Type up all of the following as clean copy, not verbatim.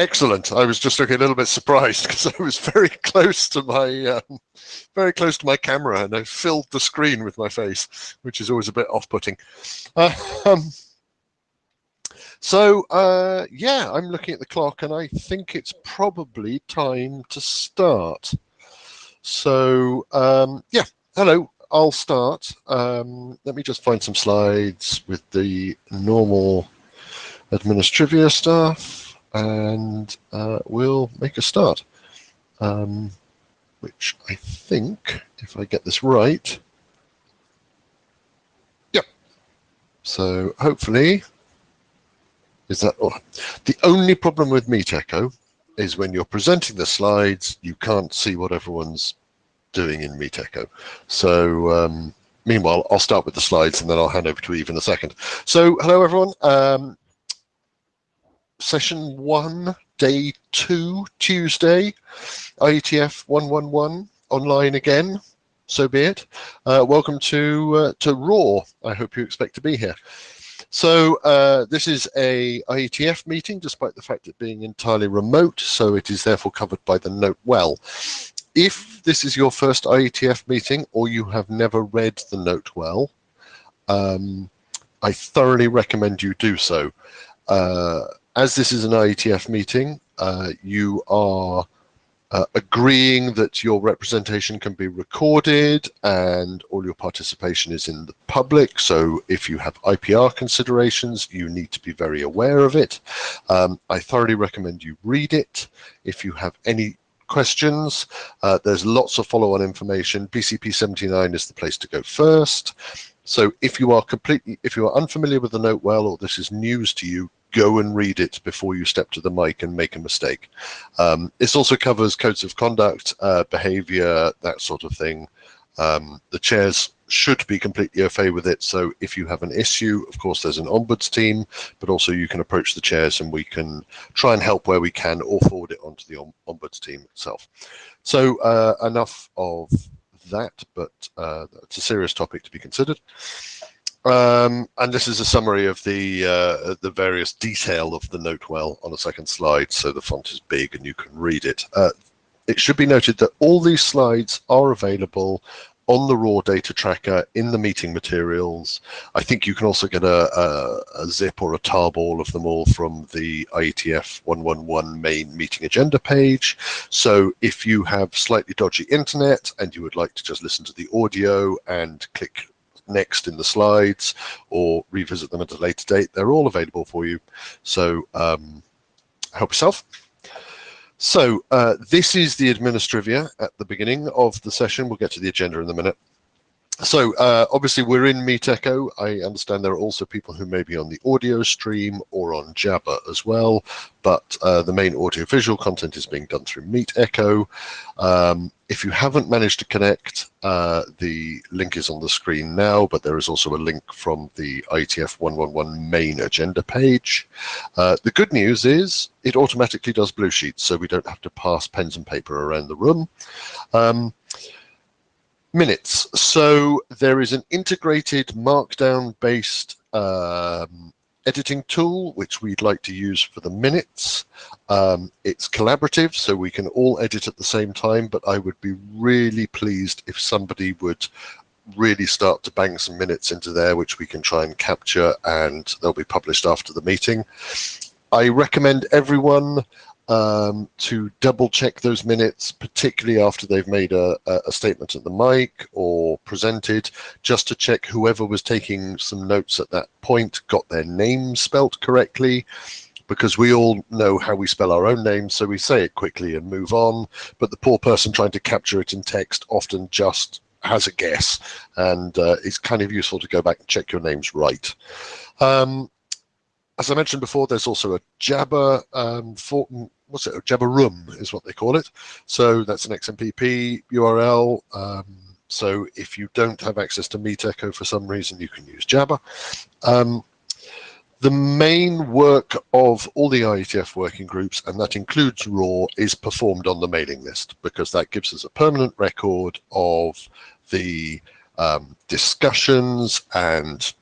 Excellent. I was just looking a little bit surprised because I was very close to my camera and I filled the screen with my face, which is always a bit off-putting. Yeah, I'm looking at the clock and I think it's probably time to start. So yeah, hello. I'll start. Let me just find some slides with the normal administrivia stuff. And we'll make a start, which I think, if I get this right, yep. So hopefully, is that all? The only problem with Meet Echo is when you're presenting the slides, you can't see what everyone's doing in Meet Echo. So meanwhile, I'll start with the slides and then I'll hand over to Eve in a second. So hello, everyone. Session 1, day 2, Tuesday, IETF 111, online again, so be it. Welcome to RAW. I hope you expect to be here. So this is a IETF meeting, despite the fact it being entirely remote, so it is therefore covered by the note well. If this is your first IETF meeting or you have never read the note well, I thoroughly recommend you do so. As this is an IETF meeting, you are agreeing that your representation can be recorded and all your participation is in the public. So if you have IPR considerations, you need to be very aware of it. I thoroughly recommend you read it. If you have any questions, there's lots of follow-on information. PCP 79 is the place to go first. So if you are unfamiliar with the note well, or this is news to you, go and read it before you step to the mic and make a mistake. This also covers codes of conduct, behavior, that sort of thing. The chairs should be completely au fait with it. So if you have an issue, of course, there's an ombuds team, but also you can approach the chairs and we can try and help where we can or forward it onto the ombuds team itself. So enough of that, but it's a serious topic to be considered. And this is a summary of the various detail of the note well on a second slide, so the font is big and you can read it. It should be noted that all these slides are available on the raw data tracker in the meeting materials. I think you can also get a zip or a tarball of them all from the IETF 111 main meeting agenda page. So if you have slightly dodgy internet and you would like to just listen to the audio and click next in the slides or revisit them at a later date, they're all available for you. So help yourself. So this is the administrivia at the beginning of the session. We'll get to the agenda in a minute. So obviously we're in Meet Echo. I understand there are also people who may be on the audio stream or on Jabber as well, but the main audio-visual content is being done through Meet Echo. If you haven't managed to connect, the link is on the screen now, but there is also a link from the IETF 111 main agenda page. The good news is it automatically does blue sheets, so we don't have to pass pens and paper around the room. Minutes. So there is an integrated Markdown-based editing tool which we'd like to use for the minutes. It's collaborative, so we can all edit at the same time, but I would be really pleased if somebody would really start to bang some minutes into there, which we can try and capture, and they'll be published after the meeting. I recommend everyone to double check those minutes, particularly after they've made a statement at the mic or presented, just to check whoever was taking some notes at that point got their name spelt correctly, because we all know how we spell our own names, so we say it quickly and move on, but the poor person trying to capture it in text often just has a guess, and it's kind of useful to go back and check your names right. As I mentioned before, there's also a Jabber a Jabber room is what they call it. So that's an XMPP URL. So if you don't have access to Meet Echo for some reason, you can use Jabber. The main work of all the IETF working groups, and that includes RAW, is performed on the mailing list, because that gives us a permanent record of the discussions and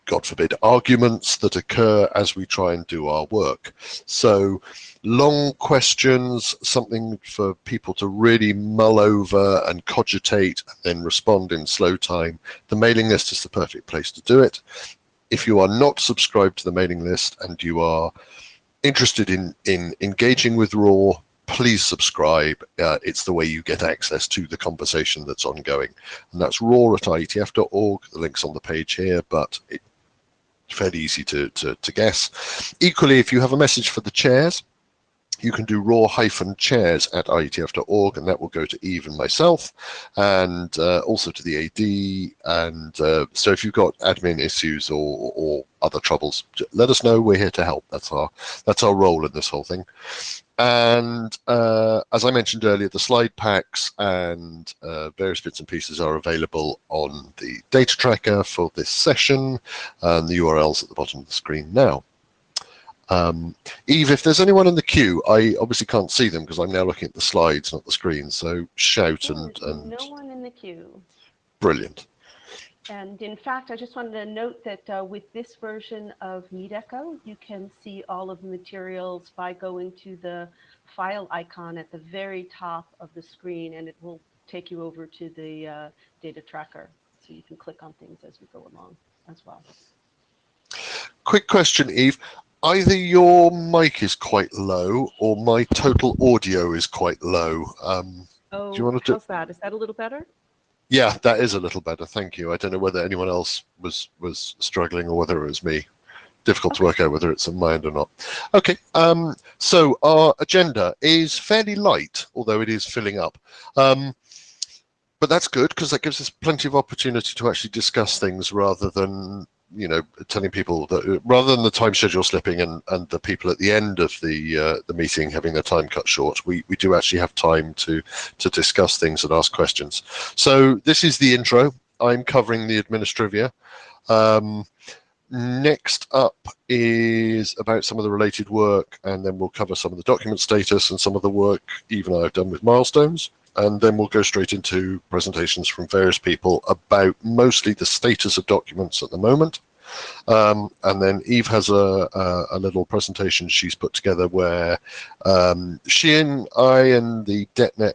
God forbid, arguments that occur as we try and do our work. So long questions, something for people to really mull over and cogitate and then respond in slow time. The mailing list is the perfect place to do it. If you are not subscribed to the mailing list and you are interested in engaging with RAW, please subscribe. It's the way you get access to the conversation that's ongoing. And that's raw@ietf.org. The link's on the page here, but it's fairly easy to guess. Equally, if you have a message for the chairs, you can do raw-chairs@ietf.org, and that will go to Eve and myself, and also to the AD. And so if you've got admin issues or other troubles, let us know. We're here to help. That's our role in this whole thing. And as I mentioned earlier, the slide packs and various bits and pieces are available on the data tracker for this session, and the URL's at the bottom of the screen now. Eve, if there's anyone in the queue, I obviously can't see them because I'm now looking at the slides, not the screen. So shout and no one in the queue. Brilliant. And in fact, I just wanted to note that with this version of MeetEcho, you can see all of the materials by going to the file icon at the very top of the screen, and it will take you over to the data tracker. So you can click on things as we go along as well. Quick question, Eve. Either your mic is quite low or my total audio is quite low. Oh, do you want to how's that? Is that a little better? Yeah, that is a little better. Thank you. I don't know whether anyone else was struggling or whether it was me. Difficult to work out whether it's in my end or not. Okay, so our agenda is fairly light, although it is filling up. But that's good because that gives us plenty of opportunity to actually discuss things rather than, you know, telling people that, rather than the time schedule slipping and the people at the end of the meeting having their time cut short, we do actually have time to discuss things and ask questions. So this is the intro. I'm covering the administrivia. Next up is about some of the related work, and then we'll cover some of the document status and some of the work Eve and I have done with milestones. And then we'll go straight into presentations from various people about mostly the status of documents at the moment. And then Eve has a little presentation she's put together where she and I and the DetNet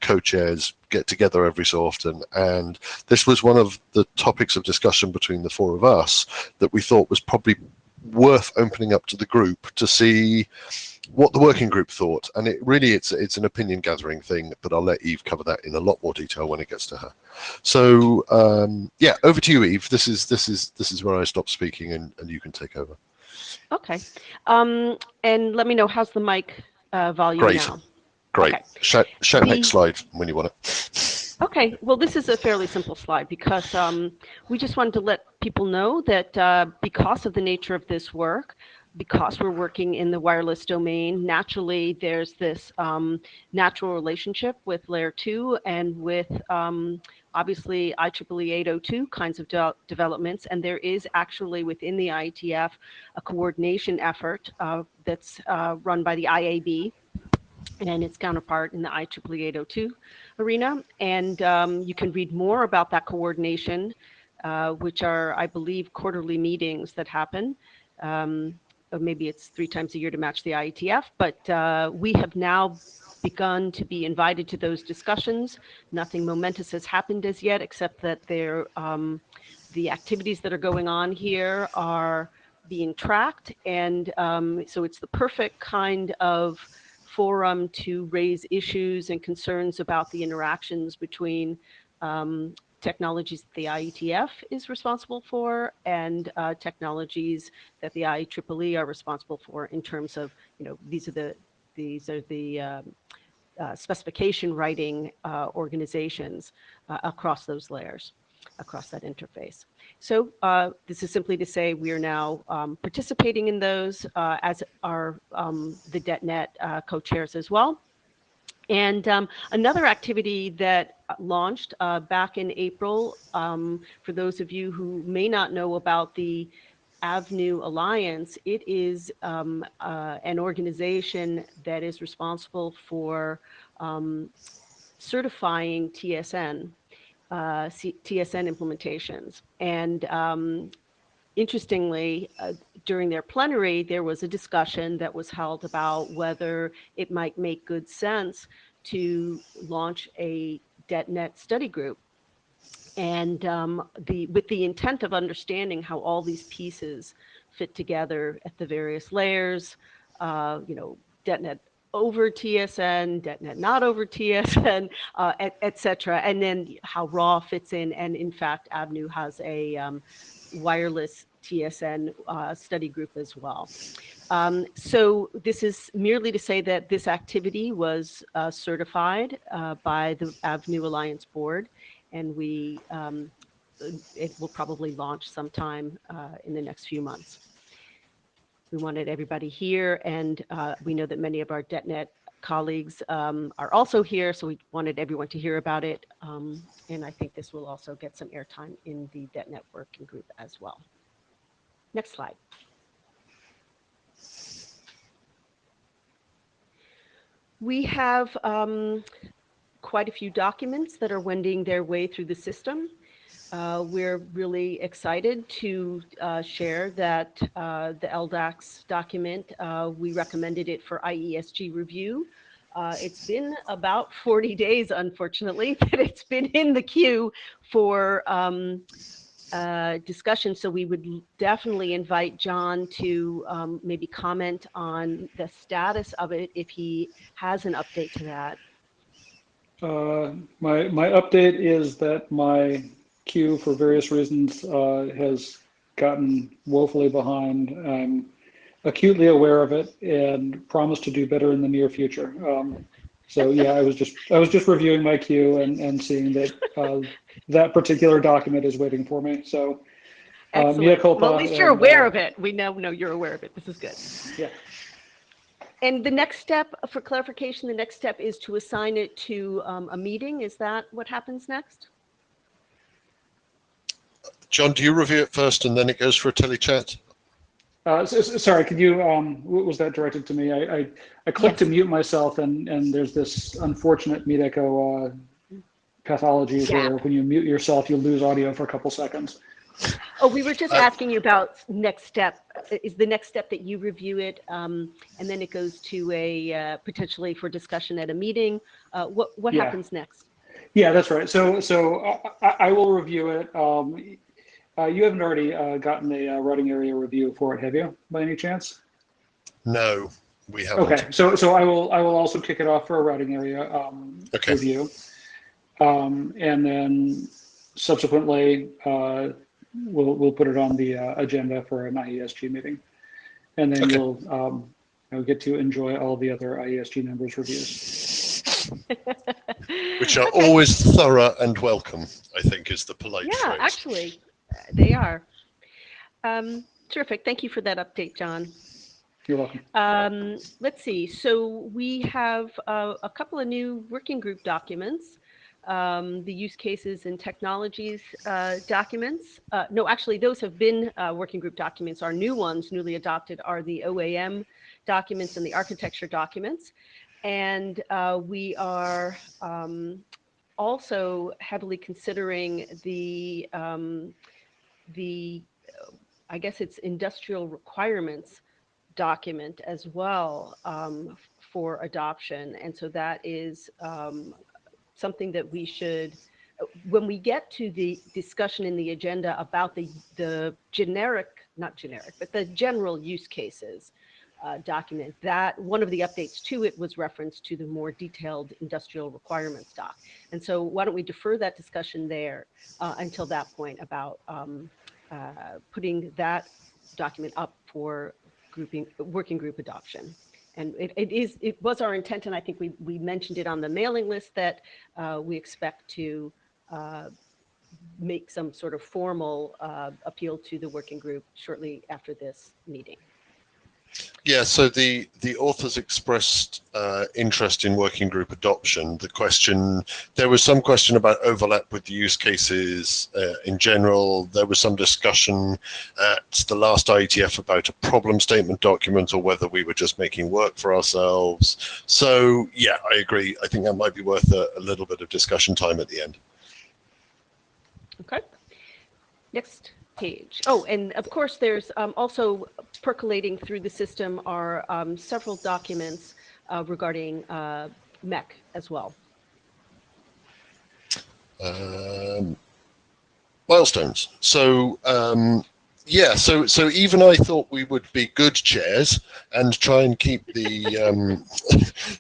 co-chairs get together every so often. And this was one of the topics of discussion between the four of us that we thought was probably worth opening up to the group to see what the working group thought. And it's an opinion gathering thing, but I'll let Eve cover that in a lot more detail when it gets to her. So yeah, over to you, Eve. This is where I stop speaking, and you can take over. Okay, and let me know, how's the mic volume now? Great. Okay. Shout next slide when you want it. Okay, well, this is a fairly simple slide because we just wanted to let people know that because of the nature of this work, because we're working in the wireless domain, naturally there's this natural relationship with layer 2 and with obviously IEEE 802 kinds of developments. And there is actually within the IETF a coordination effort that's run by the IAB and its counterpart in the IEEE 802 arena. And you can read more about that coordination, which are, I believe, quarterly meetings that happen. Or maybe it's 3 times a year to match the IETF, but we have now begun to be invited to those discussions. Nothing momentous has happened as yet, except that the activities that are going on here are being tracked. And so it's the perfect kind of forum to raise issues and concerns about the interactions between technologies that the IETF is responsible for and technologies that the IEEE are responsible for in terms of, you know, these are the specification writing organizations across those layers, across that interface. So this is simply to say we are now participating in those as are the DetNet co-chairs as well. And another activity that launched back in April, for those of you who may not know about the Avenue Alliance, it is an organization that is responsible for certifying TSN, TSN implementations. And interestingly, during their plenary, there was a discussion that was held about whether it might make good sense to launch a DebtNet study group, and with the intent of understanding how all these pieces fit together at the various layers, DebtNet over TSN, DebtNet not over TSN, et cetera, and then how RAW fits in. And in fact, AVNU has a wireless TSN study group as well. So this is merely to say that this activity was certified by the AVNU Alliance Board, and it will probably launch sometime in the next few months. We wanted everybody here, and we know that many of our DebtNet colleagues are also here, so we wanted everyone to hear about it. And I think this will also get some airtime in the DebtNet working group as well. Next slide. We have quite a few documents that are wending their way through the system. We're really excited to share that the LDAX document, we recommended it for IESG review. It's been about 40 days, unfortunately, that it's been in the queue for discussion. So we would definitely invite John to maybe comment on the status of it if he has an update to that. My update is that my queue, for various reasons, has gotten woefully behind. I'm acutely aware of it and promise to do better in the near future. So yeah, I was just reviewing my queue and seeing that that particular document is waiting for me. So mea culpa. Well, at least you're aware of it. We now know you're aware of it. This is good. Yeah. And the next step, for clarification, the next step is to assign it to a meeting. Is that what happens next? John, do you review it first and then it goes for a telechat? Sorry, could you, was that directed to me? I clicked to mute myself, and there's this unfortunate Meet Echo pathology where when you mute yourself, you lose audio for a couple seconds. Oh, we were just asking you about next step. Is the next step that you review it and then it goes to a potentially for discussion at a meeting? What happens next? Yeah, that's right. So I will review it. You haven't already gotten a writing area review for it, have you, by any chance? No, we haven't. Okay, so I will also kick it off for a writing area review, and then subsequently we'll put it on the agenda for an IESG meeting, and then you'll get to enjoy all the other IESG members' reviews. Which are always thorough and welcome, I think is the polite phrase. Yeah, actually, they are. Terrific. Thank you for that update, John. You're welcome. Let's see. So we have a couple of new working group documents. The use cases and technologies documents. No, actually, those have been working group documents. Our new ones, newly adopted, are the OAM documents and the architecture documents. And we are also heavily considering the I guess it's industrial requirements document as well for adoption. And so that is something that we should, when we get to the discussion in the agenda about the generic, not generic, but the general use cases document, that one of the updates to it was reference to the more detailed industrial requirements doc. And so why don't we defer that discussion there until that point about putting that document up for working group adoption. And it was our intent, and I think we mentioned it on the mailing list, that we expect to make some sort of formal appeal to the working group shortly after this meeting. Yeah, so the authors expressed interest in working group adoption. There was some question about overlap with the use cases in general. There was some discussion at the last IETF about a problem statement document or whether we were just making work for ourselves. So yeah, I agree. I think that might be worth a little bit of discussion time at the end. Okay. Next page. Oh, and of course, there's also percolating through the system are several documents regarding MEC as well. Milestones. So yeah, so even I thought we would be good chairs and try and keep the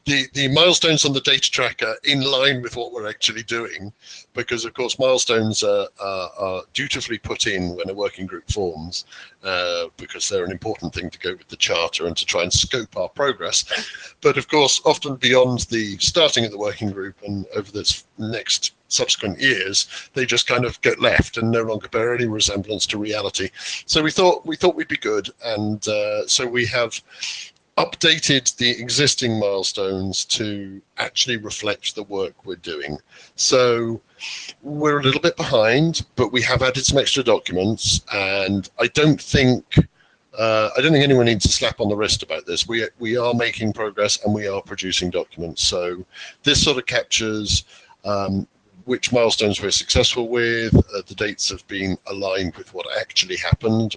the milestones on the data tracker in line with what we're actually doing, because of course milestones are dutifully put in when a working group forms, because they're an important thing to go with the charter and to try and scope our progress. But of course, often beyond the starting of the working group and over this next subsequent years, they just kind of get left and no longer bear any resemblance to reality. So we thought we'd be good, and so we have updated the existing milestones to actually reflect the work we're doing. So we're a little bit behind, but we have added some extra documents, and I don't think anyone needs a slap on the wrist about this. We are making progress and we are producing documents. So this sort of captures which milestones we're successful with. The dates have been aligned with what actually happened.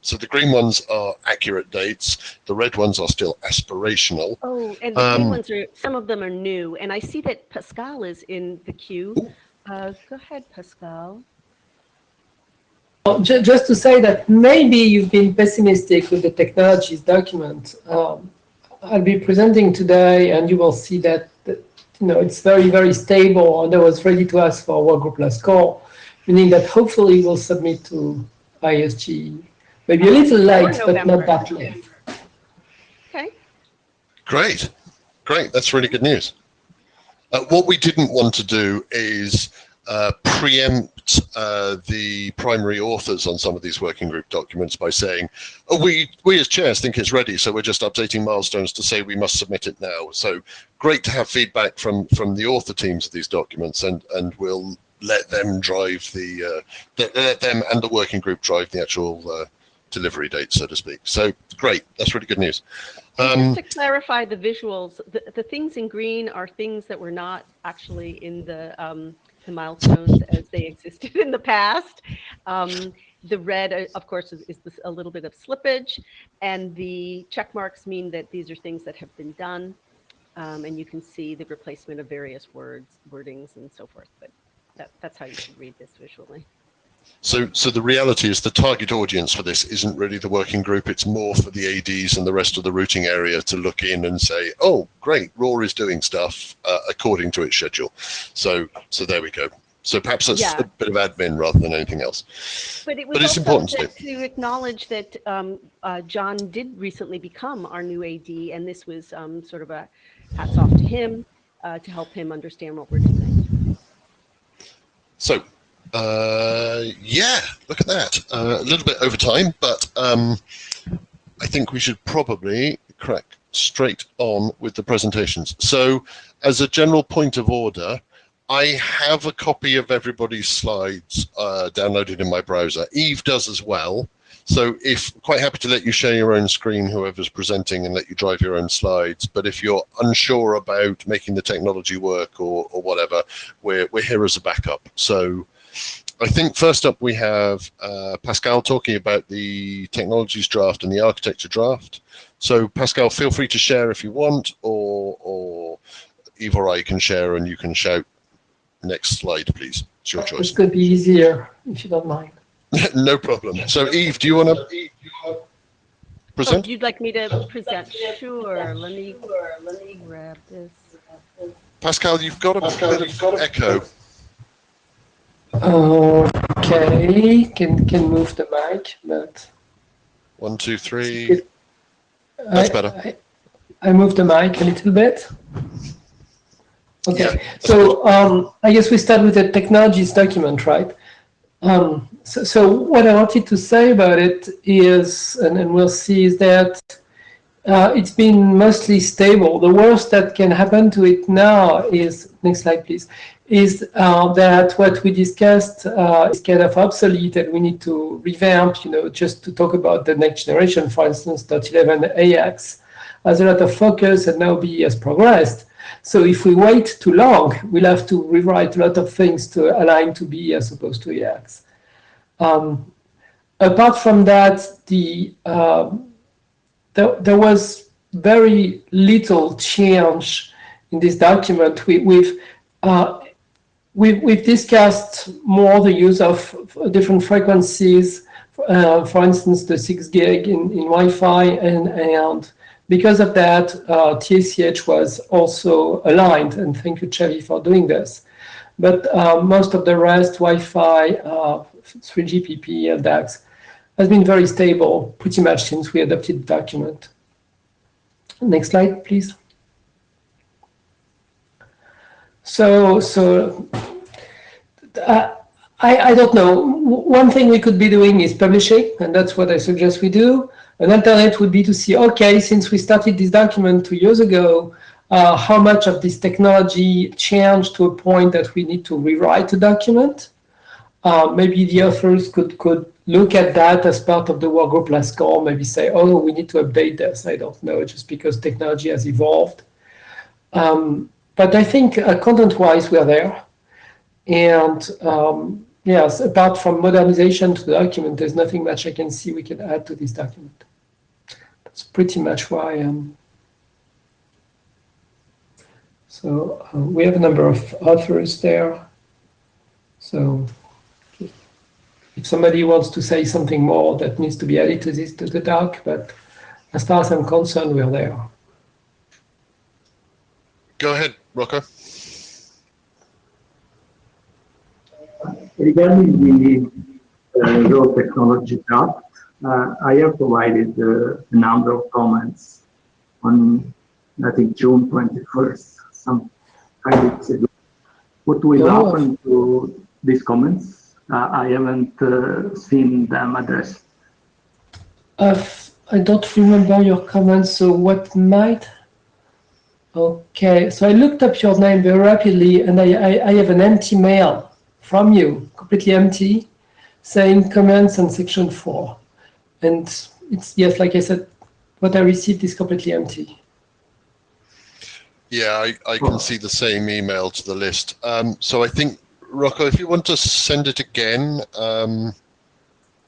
So the green ones are accurate dates. The red ones are still aspirational. Oh, and the green ones some of them are new. And I see that Pascal is in the queue. Go ahead, Pascal. Just to say that maybe you've been pessimistic with the technologies document. I'll be presenting today, and you will see that it's very, very stable, and I was ready to ask for a workgroup last call, meaning that hopefully we'll submit to ISG, maybe a little late, but not that late. Okay. Great. That's really good news. What we didn't want to do is preempt the primary authors on some of these working group documents by saying, oh, we as chairs think it's ready, so we're just updating milestones to say we must submit it now. So great to have feedback from the author teams of these documents, and we'll let them drive let them and the working group drive the actual delivery date, so to speak. So great, that's really good news. Just to clarify the visuals, the things in green are things that were not actually in the milestones as they existed in the past. The red, of course, is a little bit of slippage, and the check marks mean that these are things that have been done, and you can see the replacement of various wordings and so forth, but that's how you should read this visually. So the reality is the target audience for this isn't really the working group, it's more for the ADs and the rest of the routing area to look in and say, oh, great, RAW is doing stuff according to its schedule. So there we go. So perhaps that's a bit of admin rather than anything else. But it was it's also important to acknowledge that John did recently become our new AD, and this was sort of a hats off to him to help him understand what we're doing. So yeah, look at that. A little bit over time, but I think we should probably crack straight on with the presentations. So as a general point of order, I have a copy of everybody's slides downloaded in my browser. Eve does as well. So quite happy to let you share your own screen, whoever's presenting, and let you drive your own slides. But if you're unsure about making the technology work or whatever, we're here as a backup. So I think first up we have Pascal talking about the technologies draft and the architecture draft. So Pascal, feel free to share if you want, or Eve or I can share and you can shout. Next slide, please. It's your choice. It could be easier if you don't mind. No problem. So Eve, do you want to present? Oh, you'd like me to present? Sure. Let me grab this. Pascal, you've got a bit of echo. Okay, can move the mic, but 1, 2, 3. That's better. I moved the mic a little bit. Okay, Yeah. so I guess we start with the technologies document, right? So what I wanted to say about it is, and we'll see, is that it's been mostly stable. The worst that can happen to it now is, next slide please, is that what we discussed is kind of obsolete and we need to revamp, just to talk about the next generation, for instance, .11 AX has a lot of focus and now BE has progressed. So if we wait too long, we'll have to rewrite a lot of things to align to BE as opposed to AX. apart from that, there was very little change in this document. We've discussed more the use of different frequencies, for instance, the 6 gig in Wi-Fi, and because of that, TACH was also aligned, and thank you, Chevy, for doing this. But most of the rest, Wi-Fi, 3GPP, LDAX, has been very stable pretty much since we adopted the document. Next slide, please. So I don't know. One thing we could be doing is publishing, and that's what I suggest we do. An alternate would be to see, okay, since we started this document 2 years ago, how much of this technology changed to a point that we need to rewrite the document. Maybe the authors could look at that as part of the workgroup last call, maybe say, oh, we need to update this. I don't know, just because technology has evolved. But I think content-wise, we are there. And yes, apart from modernization to the document, there's nothing much I can see we can add to this document. That's pretty much where I am. So we have a number of authors there. So if somebody wants to say something more that needs to be added to the doc, but as far as I'm concerned, we're there. Go ahead, Rocco. Regarding the raw technology draft, I have provided a number of comments on, I think, June 21st, some 5 weeks ago. What will happen to these comments? I haven't seen them addressed. I don't remember your comments, so what might? Okay, so I looked up your name very rapidly, and I have an empty mail from you, completely empty, saying comments on section 4. And it's, yes, like I said, what I received is completely empty. Yeah, I can see the same email to the list. So I think, Rocco, if you want to send it again, I'm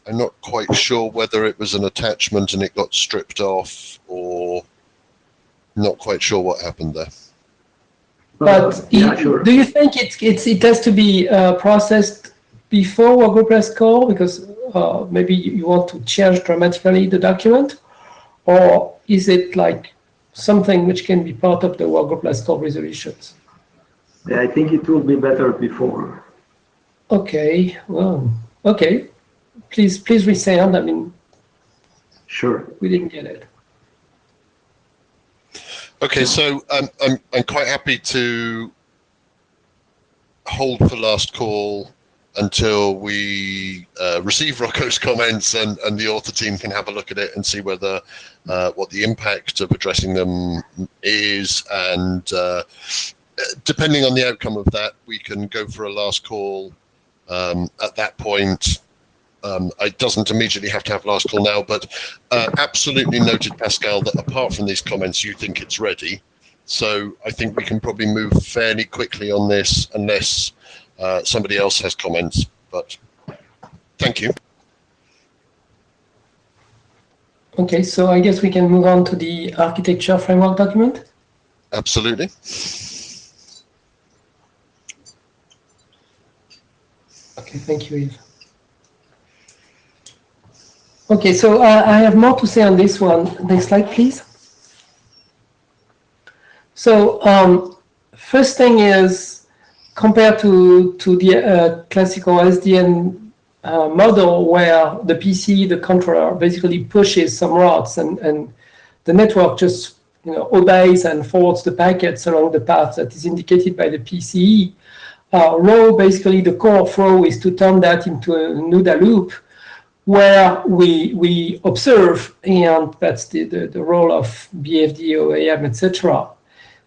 not quite sure whether it was an attachment and it got stripped off, or not quite sure what happened there. But yeah, sure. Do you think it has to be processed before workgroup last call, because maybe you want to change dramatically the document, or is it like something which can be part of the workgroup last call resolutions? Yeah, I think it will be better before. Okay, well, okay. Please resend. I mean, sure. We didn't get it. Okay, so I'm quite happy to hold for last call until we receive Rocco's comments and the author team can have a look at it and see whether what the impact of addressing them is, and depending on the outcome of that, we can go for a last call at that point. It doesn't immediately have to have last call now, but absolutely noted, Pascal, that apart from these comments, you think it's ready. So I think we can probably move fairly quickly on this unless somebody else has comments, but thank you. Okay, so I guess we can move on to the architecture framework document. Absolutely. Okay, thank you, Yves. Okay, so I have more to say on this one. Next slide, please. So first thing is, compared to the classical SDN model, where the PC, the controller, basically pushes some routes, and the network just obeys and forwards the packets along the path that is indicated by the PCE. Row, basically the core of row is to turn that into a NUDA loop, where we observe, and that's the role of BFD, OAM, etc.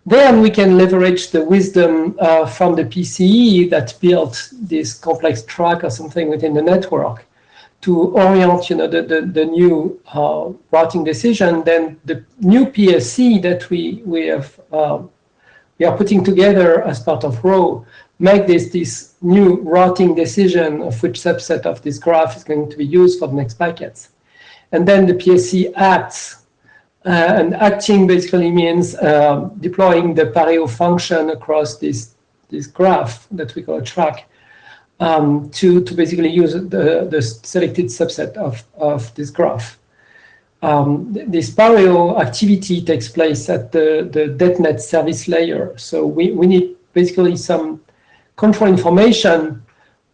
Then we can leverage the wisdom from the PCE that built this complex track or something within the network to orient the new routing decision. Then the new PSC that we are putting together as part of row make this new routing decision of which subset of this graph is going to be used for the next packets. And then the PSC acts, and acting basically means deploying the pareo function across this graph that we call a track to basically use the selected subset of this graph. This pareo activity takes place at the DetNet service layer. So we need basically some control information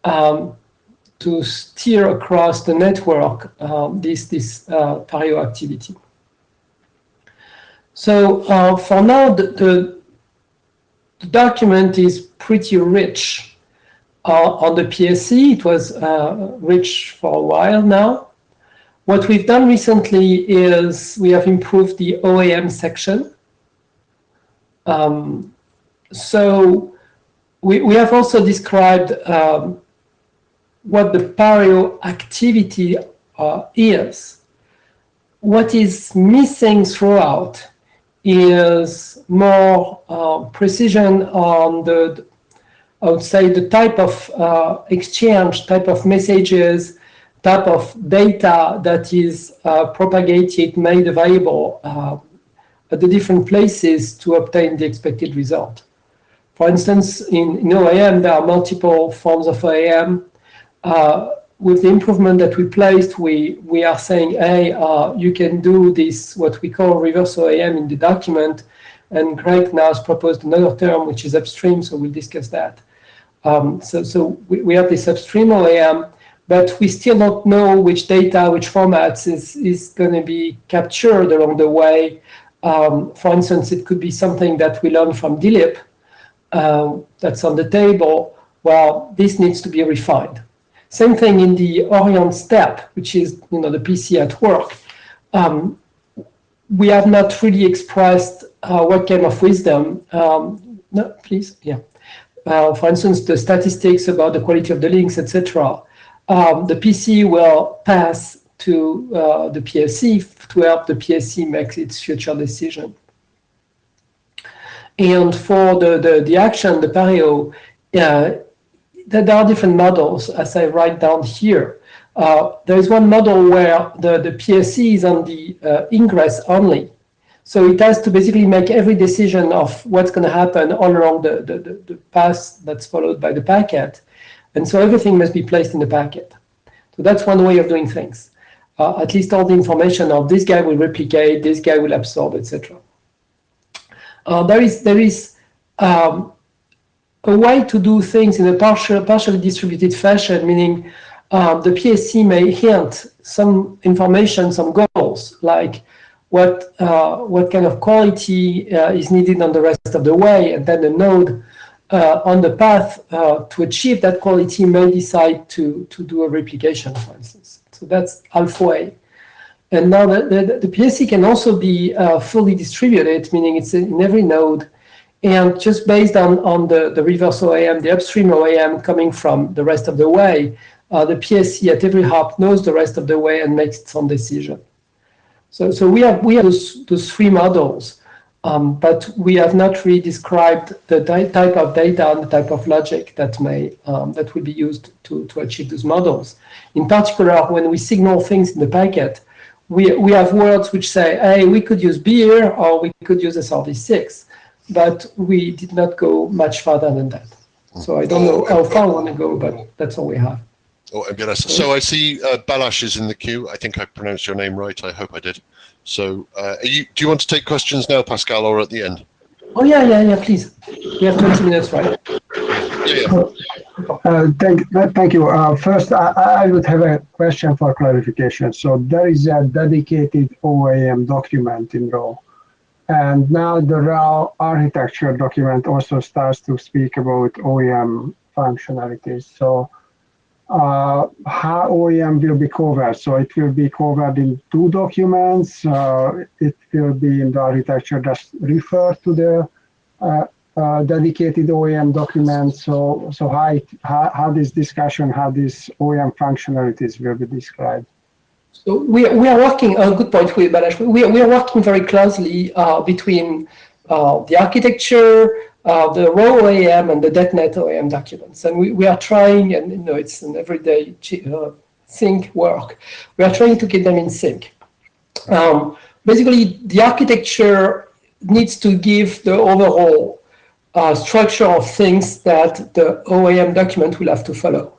to steer across the network this pareo activity. So for now, the document is pretty rich on the PSC. It was rich for a while now. What we've done recently is we have improved the OAM section. So we have also described what the pareo activity is. What is missing throughout is more precision on I would say, the type of exchange, type of messages, type of data that is propagated, made available at the different places to obtain the expected result. For instance, in OAM, there are multiple forms of OAM. With the improvement that we placed, we are saying, hey, you can do this, what we call reverse OAM in the document. And Greg now has proposed another term, which is upstream, so we'll discuss that. So we have this upstream OAM, but we still don't know which data, which formats is going to be captured along the way. For instance, it could be something that we learn from DLIP that's on the table. Well, this needs to be refined. Same thing in the orient step, which is the PC at work. We have not really expressed what kind of wisdom. No, please, yeah. For instance, the statistics about the quality of the links, etc. The PC will pass to the PSC to help the PSC make its future decision. And for the action, the pareo, there are different models, as I write down here. There is one model where the PSC is on the ingress only. So it has to basically make every decision of what's going to happen all along the path that's followed by the packet. And so everything must be placed in the packet. So that's one way of doing things. At least all the information of this guy will replicate, this guy will absorb, etc. There is a way to do things in a partially distributed fashion, meaning the PSC may hint some information, some goals, like what kind of quality is needed on the rest of the way, and then the node on the path to achieve that quality may decide to do a replication, for instance. So that's alpha A. And now the PSC can also be fully distributed, meaning it's in every node, and just based on the reverse OAM, the upstream OAM coming from the rest of the way, the PSC at every hop knows the rest of the way and makes its own decision. So we have those three models, but we have not really described the type of data and the type of logic that will be used to achieve those models. In particular, when we signal things in the packet, we have words which say, hey, we could use beer or we could use SRv6, but we did not go much farther than that. So I don't know how far we want to go, but that's all we have. Oh, so I see Balash is in the queue. I think I pronounced your name right. I hope I did. So do you want to take questions now, Pascal, or at the end? Oh, yeah, please. We have 20 minutes, right? Yeah. Thank you. First, I would have a question for clarification. So there is a dedicated OAM document in RAW. And now the RAW architecture document also starts to speak about OAM functionalities. So how OAM will be covered? So it will be covered in two documents. It will be in the architecture that refer to the dedicated OAM document. So how this discussion, how these OAM functionalities will be described? So we are working, good point, Balash. We are working very closely between the architecture, the raw OAM and the .NET OAM documents. And we are trying, and it's an everyday sync work. We are trying to get them in sync. Basically, the architecture needs to give the overall structure of things that the OAM document will have to follow.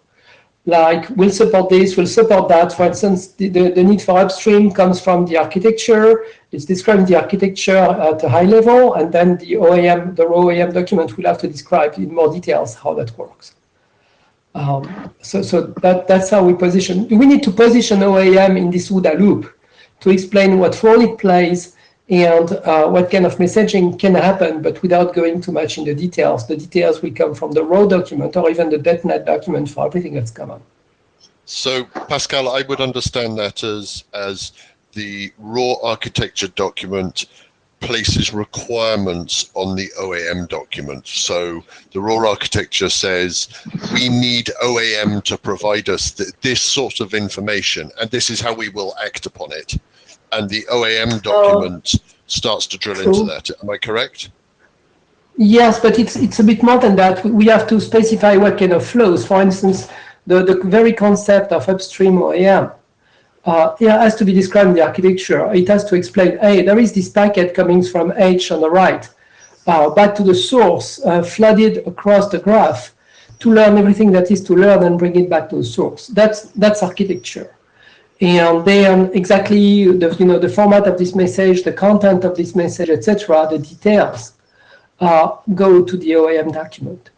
Like, we'll support this, we'll support that. For instance, the need for upstream comes from the architecture. It's describing the architecture at a high level, and then the OAM, the raw OAM document will have to describe in more details how that works. So that's how we position. We need to position OAM in this OODA loop to explain what role it plays and what kind of messaging can happen, but without going too much in the details. The details will come from the raw document or even the .NET document for everything that's common. So, Pascal, I would understand that as the raw architecture document places requirements on the OAM document. So the raw architecture says, we need OAM to provide us this sort of information, and this is how we will act upon it. And the OAM document starts to drill into that. Am I correct? Yes, but it's a bit more than that. We have to specify what kind of flows. For instance, the very concept of upstream OAM it has to be described in the architecture. It has to explain, hey, there is this packet coming from H on the right, back to the source, flooded across the graph to learn everything that is to learn and bring it back to the source. That's architecture. And then exactly the format of this message, the content of this message, etc., the details go to the OAM document.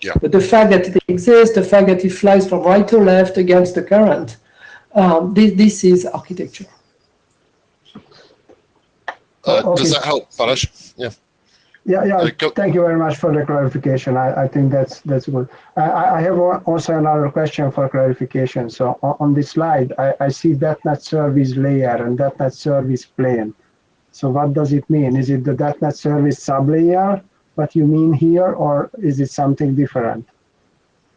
Yeah. But the fact that it exists, the fact that it flies from right to left against the current, this is architecture. Okay. Does that help, Balazs? Yeah. Yeah. Thank you very much for the clarification. I think that's good. I have also another question for clarification. So on this slide, I see .NET Service layer and .NET Service plane. So what does it mean? Is it the .NET Service sublayer, what you mean here, or is it something different?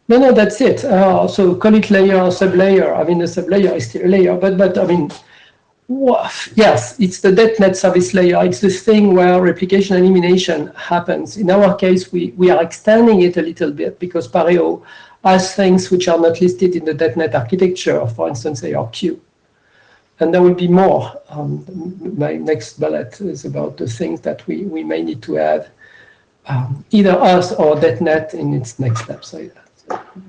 No, that's it. So call it layer or sublayer. I mean, the sublayer is still a layer, but I mean, yes, it's the .NET Service layer. It's the thing where replication and elimination happens. In our case, we are extending it a little bit because Pareo has things which are not listed in the .NET architecture, for instance, ARQ. And there will be more. My next bullet is about the things that we may need to add, either us or .NET in its next step. So,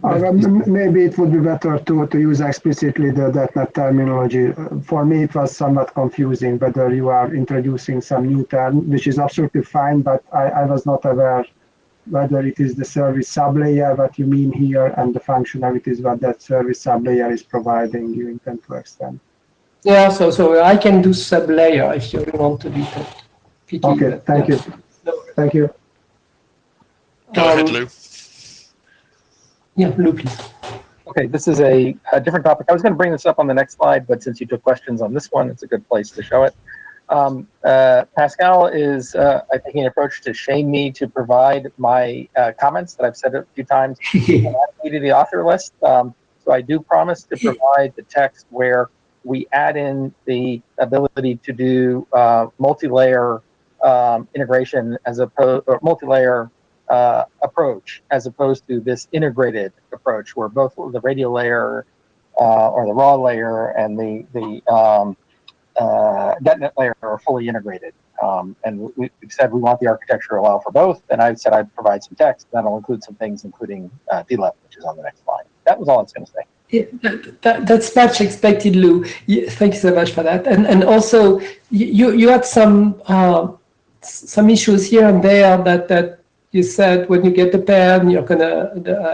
maybe it would be better to use explicitly the .NET terminology. For me, it was somewhat confusing whether you are introducing some new term, which is absolutely fine, but I was not aware whether it is the service sublayer, what you mean here, and the functionalities what that service sublayer is providing you intend to extend. Yeah, so I can do sublayer if you want to be picky. Okay, thank you. Thank you. Go ahead, Lou. Yeah, Lou, please. Okay, this is a different topic. I was going to bring this up on the next slide, but since you took questions on this one, it's a good place to show it. Pascal is taking an approach to shame me to provide my comments that I've said a few times to the author list. So I do promise to provide the text where we add in the ability to do multi-layer integration as opposed, or multi-layer approach as opposed to this integrated approach where both the radio layer or the raw layer and the .NET layer are fully integrated. And we've said we want the architecture to allow for both, and I said I'd provide some text that'll include some things, including DLEP, which is on the next slide. That was all I was going to say. Yeah, that's much expected, Lou. Yeah, thank you so much for that. And also, you had some issues here and there that you said when you get the pen, you're gonna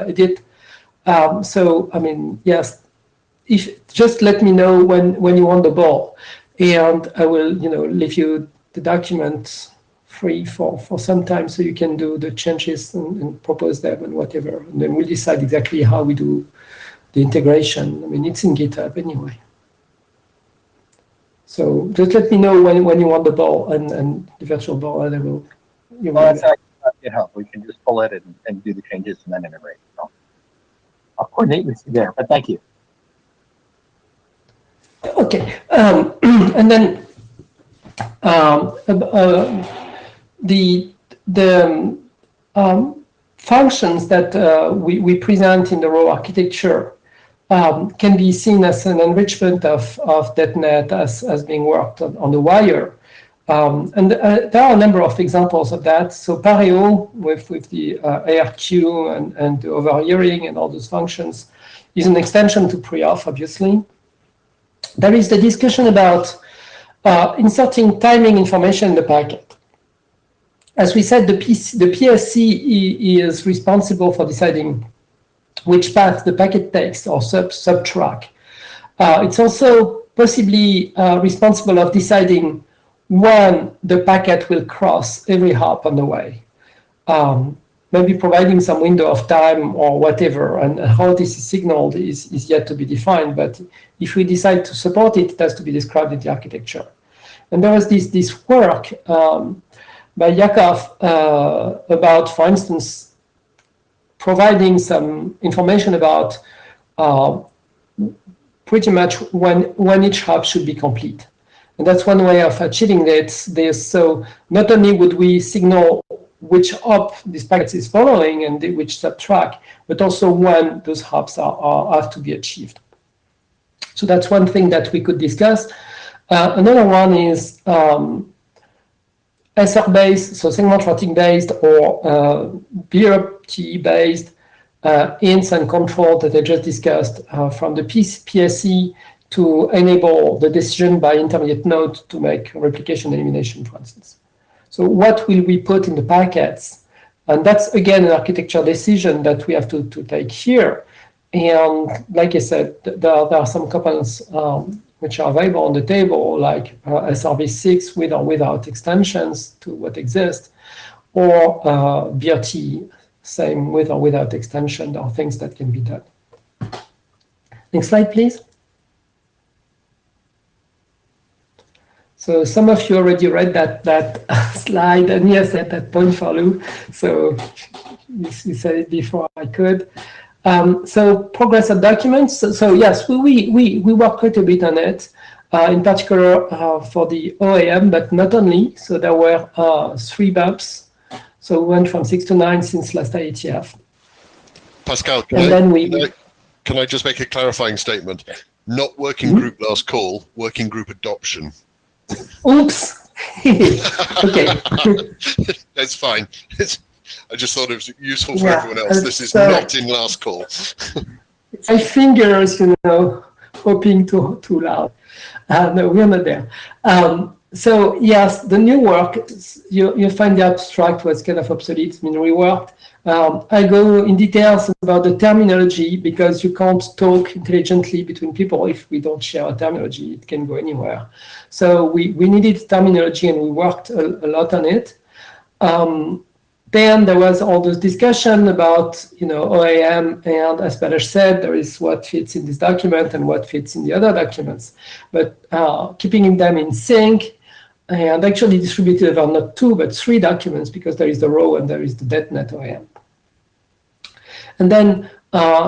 edit. So I mean, yes, just let me know when you want the ball, and I will leave you the document free for some time so you can do the changes and propose them and whatever, and then we'll decide exactly how we do the integration. I mean, it's in GitHub anyway. So just let me know when you want the ball and the virtual ball, and I will. Well, that's not GitHub. We can just pull it and do the changes and then integrate. So I'll coordinate with you there, but thank you. Okay, and then functions that we present in the raw architecture can be seen as an enrichment of .NET as being worked on the wire. And there are a number of examples of that. So Pareo with the ARQ and the overhearing and all those functions is an extension to pre-auth, obviously. There is the discussion about inserting timing information in the packet. As we said, the PSC is responsible for deciding which path the packet takes or subtrack. It's also possibly responsible of deciding when the packet will cross every hop on the way. Maybe providing some window of time or whatever, and how this is signaled is yet to be defined, but if we decide to support it, it has to be described in the architecture. And there was this work by Yakov about, for instance, providing some information about pretty much when each hop should be complete. And that's one way of achieving this. So not only would we signal which hop this packet is following and which subtrack, but also when those hops have to be achieved. So that's one thing that we could discuss. Another one is SR-based, so segment routing-based or BRT-based hints and control that I just discussed from the PSC to enable the decision by intermediate node to make replication elimination, for instance. So what will we put in the packets? And that's, again, an architecture decision that we have to take here. And like I said, there are some components which are available on the table, like SRv6 with or without extensions to what exists, or BRT, same with or without extension. There are things that can be done. Next slide, please. So some of you already read that slide, and yes, at that point for Lou. So you said it before I could. So progress of documents. So yes, we work quite a bit on it, in particular for the OAM, but not only. So there were 3 bumps. So we went from 6 to 9 since last IETF. Pascal, can I just make a clarifying statement? Not working group last call, working group adoption. Oops. Okay. That's fine. I just thought it was useful for everyone else. This is not in last call. My fingers, hoping too loud. No, we're not there. So yes, the new work, you find the abstract was kind of obsolete, it's been reworked. I go in details about the terminology because you can't talk intelligently between people if we don't share a terminology. It can go anywhere. So we needed terminology and we worked a lot on it. Then there was all this discussion about OAM, and as Peter said, there is what fits in this document and what fits in the other documents. But keeping them in sync and actually distributed over not 2 but 3 documents because there is the raw and there is the .NET OAM. And then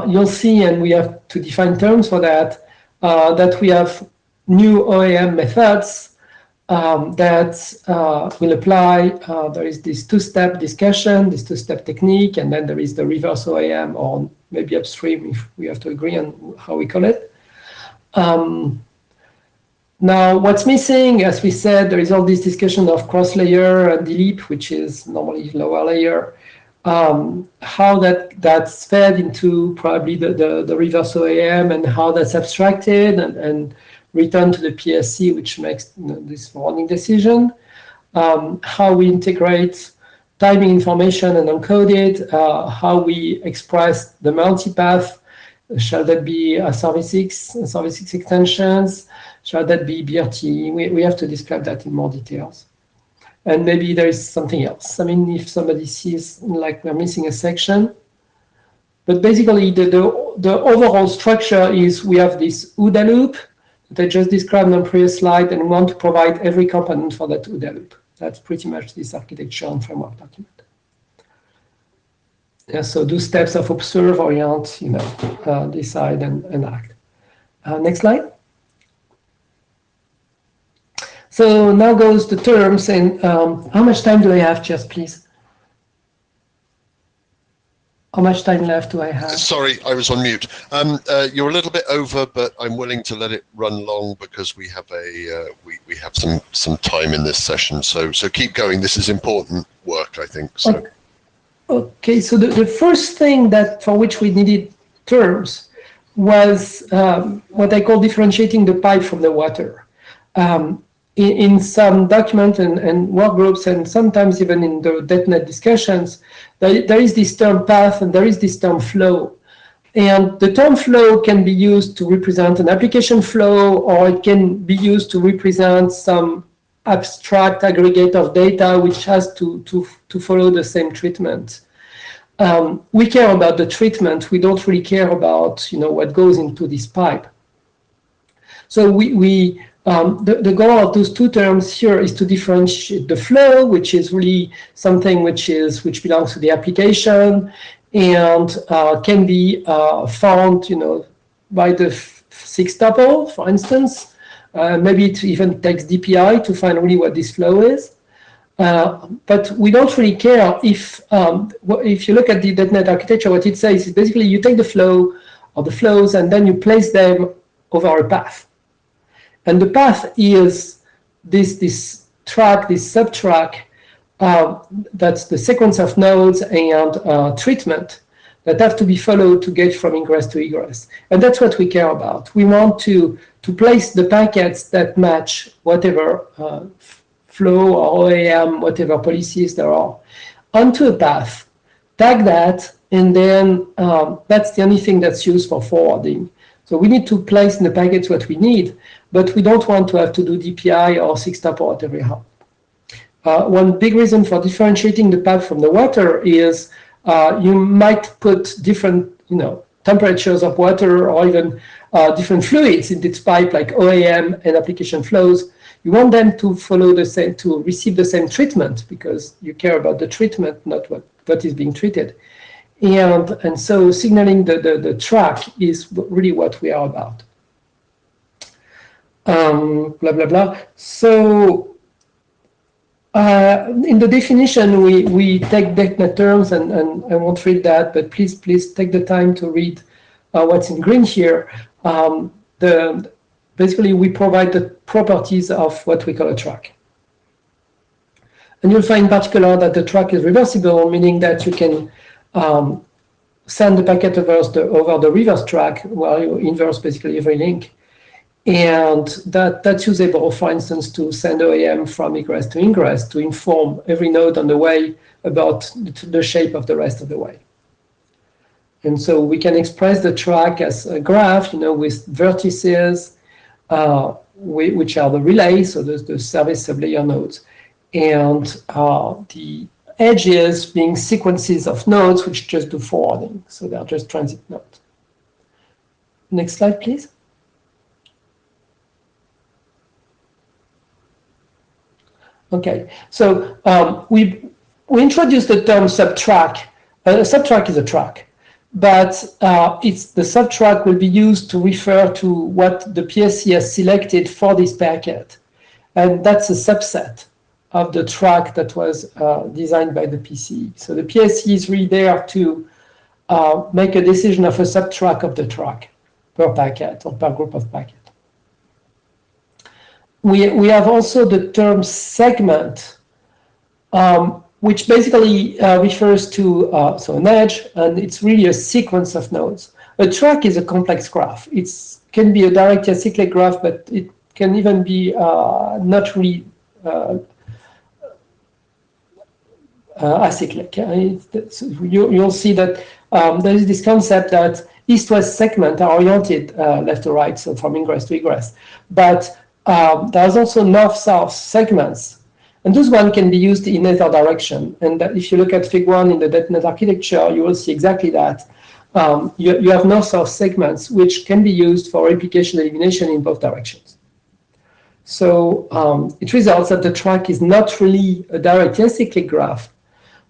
you'll see, and we have to define terms for that, that we have new OAM methods that will apply. There is this 2-step discussion, this 2-step technique, and then there is the reverse OAM, or maybe upstream if we have to agree on how we call it. Now, what's missing, as we said, there is all this discussion of cross-layer and delete, which is normally lower layer. How that's fed into probably the reverse OAM and how that's abstracted and returned to the PSC, which makes this forwarding decision. How we integrate timing information and encode it. How we express the multipath. Shall that be SRv6 extensions? Shall that be BRT? We have to describe that in more details. And maybe there is something else. I mean, if somebody sees like we're missing a section. But basically, the overall structure is we have this OODA loop that I just described on the previous slide, and we want to provide every component for that OODA loop. That's pretty much this architecture and framework document. Yeah, so do steps of observe, orient, decide, and act. Next slide. So now goes the terms, and how much time do I have, just please? How much time left do I have? Sorry, I was on mute. You're a little bit over, but I'm willing to let it run long because we have we have some time in this session. So keep going. This is important work, I think. So. Okay. So the first thing that for which we needed terms was what I call differentiating the pipe from the water. In some document and work groups, and sometimes even in the DetNet discussions, there is this term path and there is this term flow. And the term flow can be used to represent an application flow, or it can be used to represent some abstract aggregate of data which has to follow the same treatment. We care about the treatment. We don't really care about what goes into this pipe. So the goal of those two terms here is to differentiate the flow, which is really something which belongs to the application and can be found, by the six tuple, for instance. Maybe it even takes DPI to find really what this flow is. But we don't really care if you look at the DetNet architecture, what it says is basically you take the flow or the flows and then you place them over a path. And the path is this track, this subtrack, that's the sequence of nodes and treatment that have to be followed to get from ingress to egress. And that's what we care about. We want to place the packets that match whatever flow or OAM, whatever policies there are, onto a path, tag that, and then that's the only thing that's used for forwarding. So we need to place in the packets what we need, but we don't want to have to do DPI or six tuple at every hop. One big reason for differentiating the path from the water is you might put different, temperatures of water or even different fluids in this pipe, like OAM and application flows. You want them to follow the same, to receive the same treatment, because you care about the treatment, not what is being treated. And so signaling the track is really what we are about. Blah, blah, blah. So in the definition, we take DetNet terms, and I won't read that, but please take the time to read what's in green here. Basically, we provide the properties of what we call a track. And you'll find in particular that the track is reversible, meaning that you can send the packet over the reverse track while you inverse basically every link. And that's usable, for instance, to send OAM from egress to ingress to inform every node on the way about the shape of the rest of the way. And so we can express the track as a graph, with vertices, which are the relays, so the service sublayer nodes, and the edges being sequences of nodes which just do forwarding. So they're just transit nodes. Next slide, please. Okay, so we introduced the term subtrack. A subtrack is a track, but the subtrack will be used to refer to what the PSC has selected for this packet. And that's a subset of the track that was designed by the PCE. So the PSC is really there to make a decision of a subtrack of the track per packet or per group of packets. We have also the term segment, which basically refers to an edge, and it's really a sequence of nodes. A track is a complex graph. It can be a direct acyclic graph, but it can even be not really acyclic. You'll see that there is this concept that east-west segments are oriented left to right, so from ingress to egress. But there's also north-south segments, and those one can be used in either direction. And if you look at Fig 1 in the DetNet architecture, you will see exactly that. You have north-south segments, which can be used for replication elimination in both directions. So it results that the track is not really a direct acyclic graph,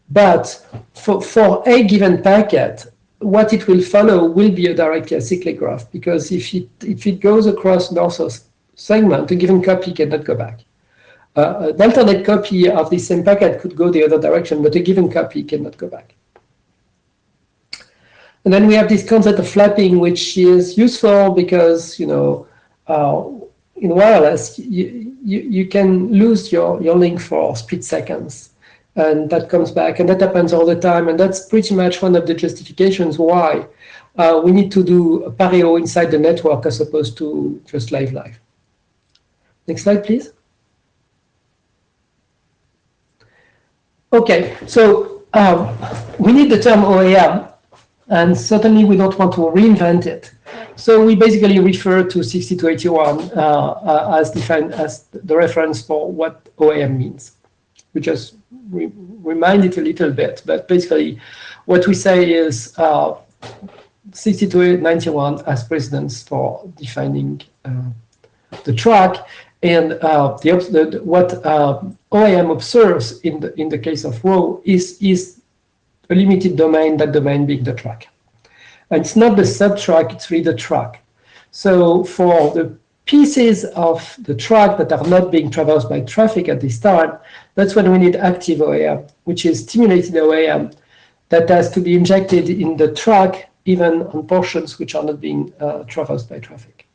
but for a given packet, what it will follow will be a direct acyclic graph, because if it goes across north-south segment, a given copy cannot go back. An alternate copy of the same packet could go the other direction, but a given copy cannot go back. And then we have this concept of flapping, which is useful because, in wireless, you can lose your link for split seconds, and that comes back, and that happens all the time, and that's pretty much one of the justifications why we need to do a pareo inside the network as opposed to just live. Next slide, please. Okay, so we need the term OAM, and certainly we don't want to reinvent it. So we basically refer to 6281 as defined as the reference for what OAM means. We just remind it a little bit, but basically what we say is 6291 as precedence for defining the track, and what OAM observes in the case of RAW is a limited domain, that domain being the track. And it's not the subtrack, it's really the track. So for the pieces of the track that are not being traversed by traffic at this time, that's when we need active OAM, which is stimulated OAM that has to be injected in the track, even on portions which are not being traversed by traffic.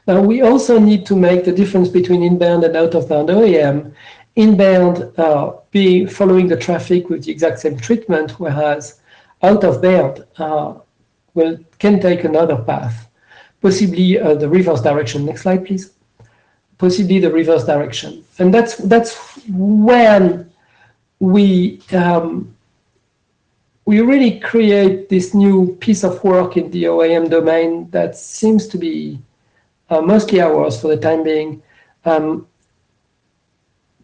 Now, we also need to make the difference between inbound and out-of-band OAM. Inbound being following the traffic with the exact same treatment, whereas out-of-band can take another path, possibly the reverse direction. Next slide, please. Possibly the reverse direction, and that's when we really create this new piece of work in the OAM domain that seems to be mostly ours for the time being.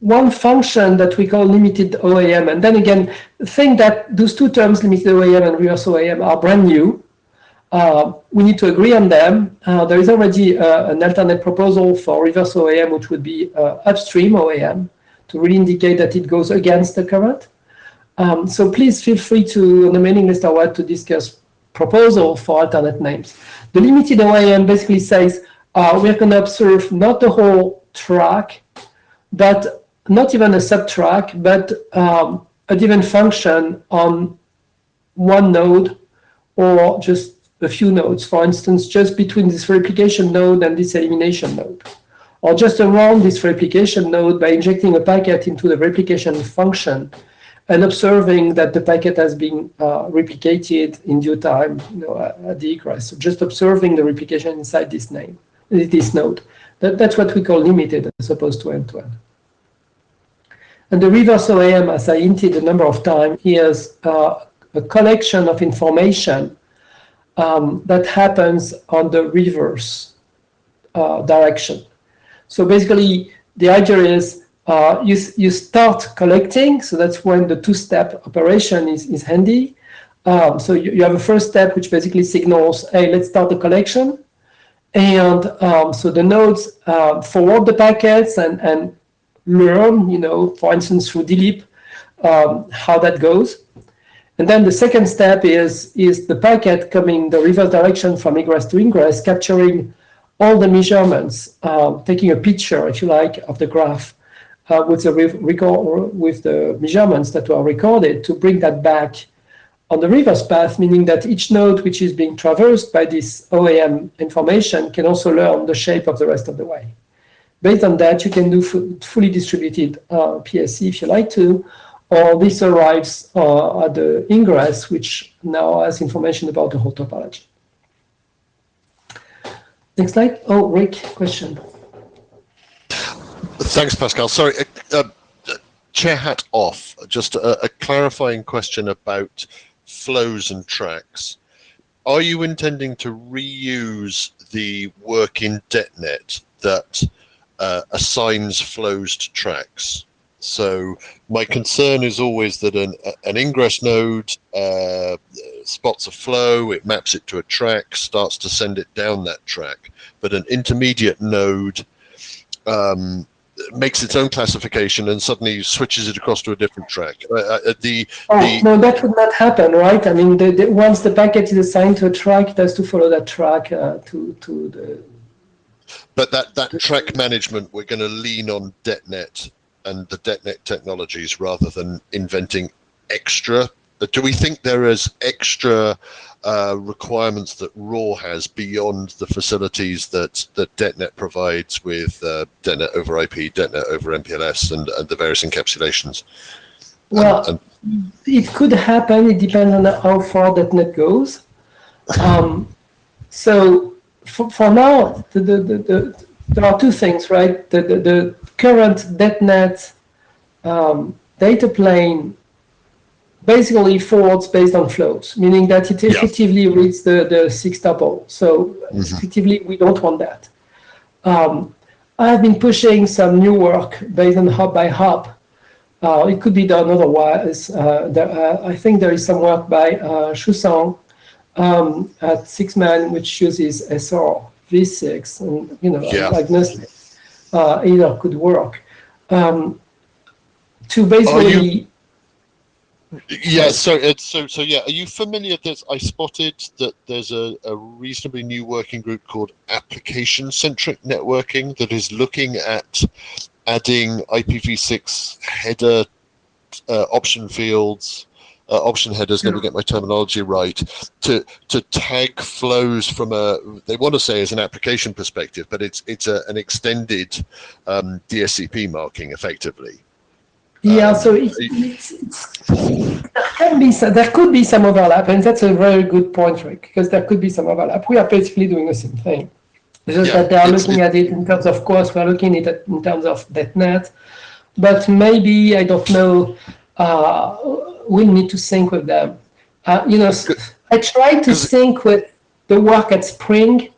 One function that we call limited OAM, and then again, think that those two terms, limited OAM and reverse OAM, are brand new. We need to agree on them. There is already an alternate proposal for reverse OAM, which would be upstream OAM, to really indicate that it goes against the current. So please feel free to, on the mailing list or what, to discuss proposal for alternate names. The limited OAM basically says we're going to observe not the whole track, but not even a subtrack, but a given function on one node or just a few nodes. For instance, just between this replication node and this elimination node, or just around this replication node by injecting a packet into the replication function and observing that the packet has been replicated in due time, at the egress. So just observing the replication inside this node. That's what we call limited as opposed to end-to-end. And the reverse OAM, as I hinted a number of times, is a collection of information that happens on the reverse direction. So basically, the idea is you start collecting, so that's when the two-step operation is handy. So you have a first step which basically signals, hey, let's start the collection. And so the nodes forward the packets and learn, for instance, through DLEAP, how that goes. And then the second step is the packet coming the reverse direction from egress to ingress, capturing all the measurements, taking a picture, if you like, of the graph with the measurements that were recorded to bring that back on the reverse path, meaning that each node which is being traversed by this OAM information can also learn the shape of the rest of the way. Based on that, you can do fully distributed PSC if you like to, or this arrives at the ingress, which now has information about the whole topology. Next slide. Oh, Rick, question. Thanks, Pascal. Sorry, chair hat off. Just a clarifying question about flows and tracks. Are you intending to reuse the work in DetNet that assigns flows to tracks? So my concern is always that an ingress node spots a flow, it maps it to a track, starts to send it down that track, but an intermediate node makes its own classification and suddenly switches it across to a different track. No, that would not happen, right? I mean, once the packet is assigned to a track, it has to follow that track to the... But that track management, we're going to lean on DetNet and the DetNet technologies rather than inventing extra do we think there is extra requirements that RAW has beyond the facilities that DetNet provides with DetNet over IP, DetNet over MPLS, and the various encapsulations? Well, it could happen. It depends on how far DetNet goes. So for now, there are two things, right? The current DetNet data plane basically forwards based on flows, meaning that it effectively reads the 6 tuple. So effectively, we don't want that. I've been pushing some new work based on hop by hop. It could be done otherwise. I think there is some work by Shusang at 6man, which uses SR v6, and agnostic. Either could work. To basically. So are you familiar? I spotted that there's a reasonably new working group called application-centric networking that is looking at adding IPv6 header option fields, option headers. Let me get my terminology right. To tag flows from they want to say as an application perspective, but it's an extended DSCP marking effectively. Yeah, so there could be some overlap, and that's a very good point, Rick, because there could be some overlap. We are basically doing the same thing. It's just that they are looking at it in terms of course, we're looking at it in terms of DetNet, but maybe, I don't know, we need to sync with them. I tried to sync with the work at Spring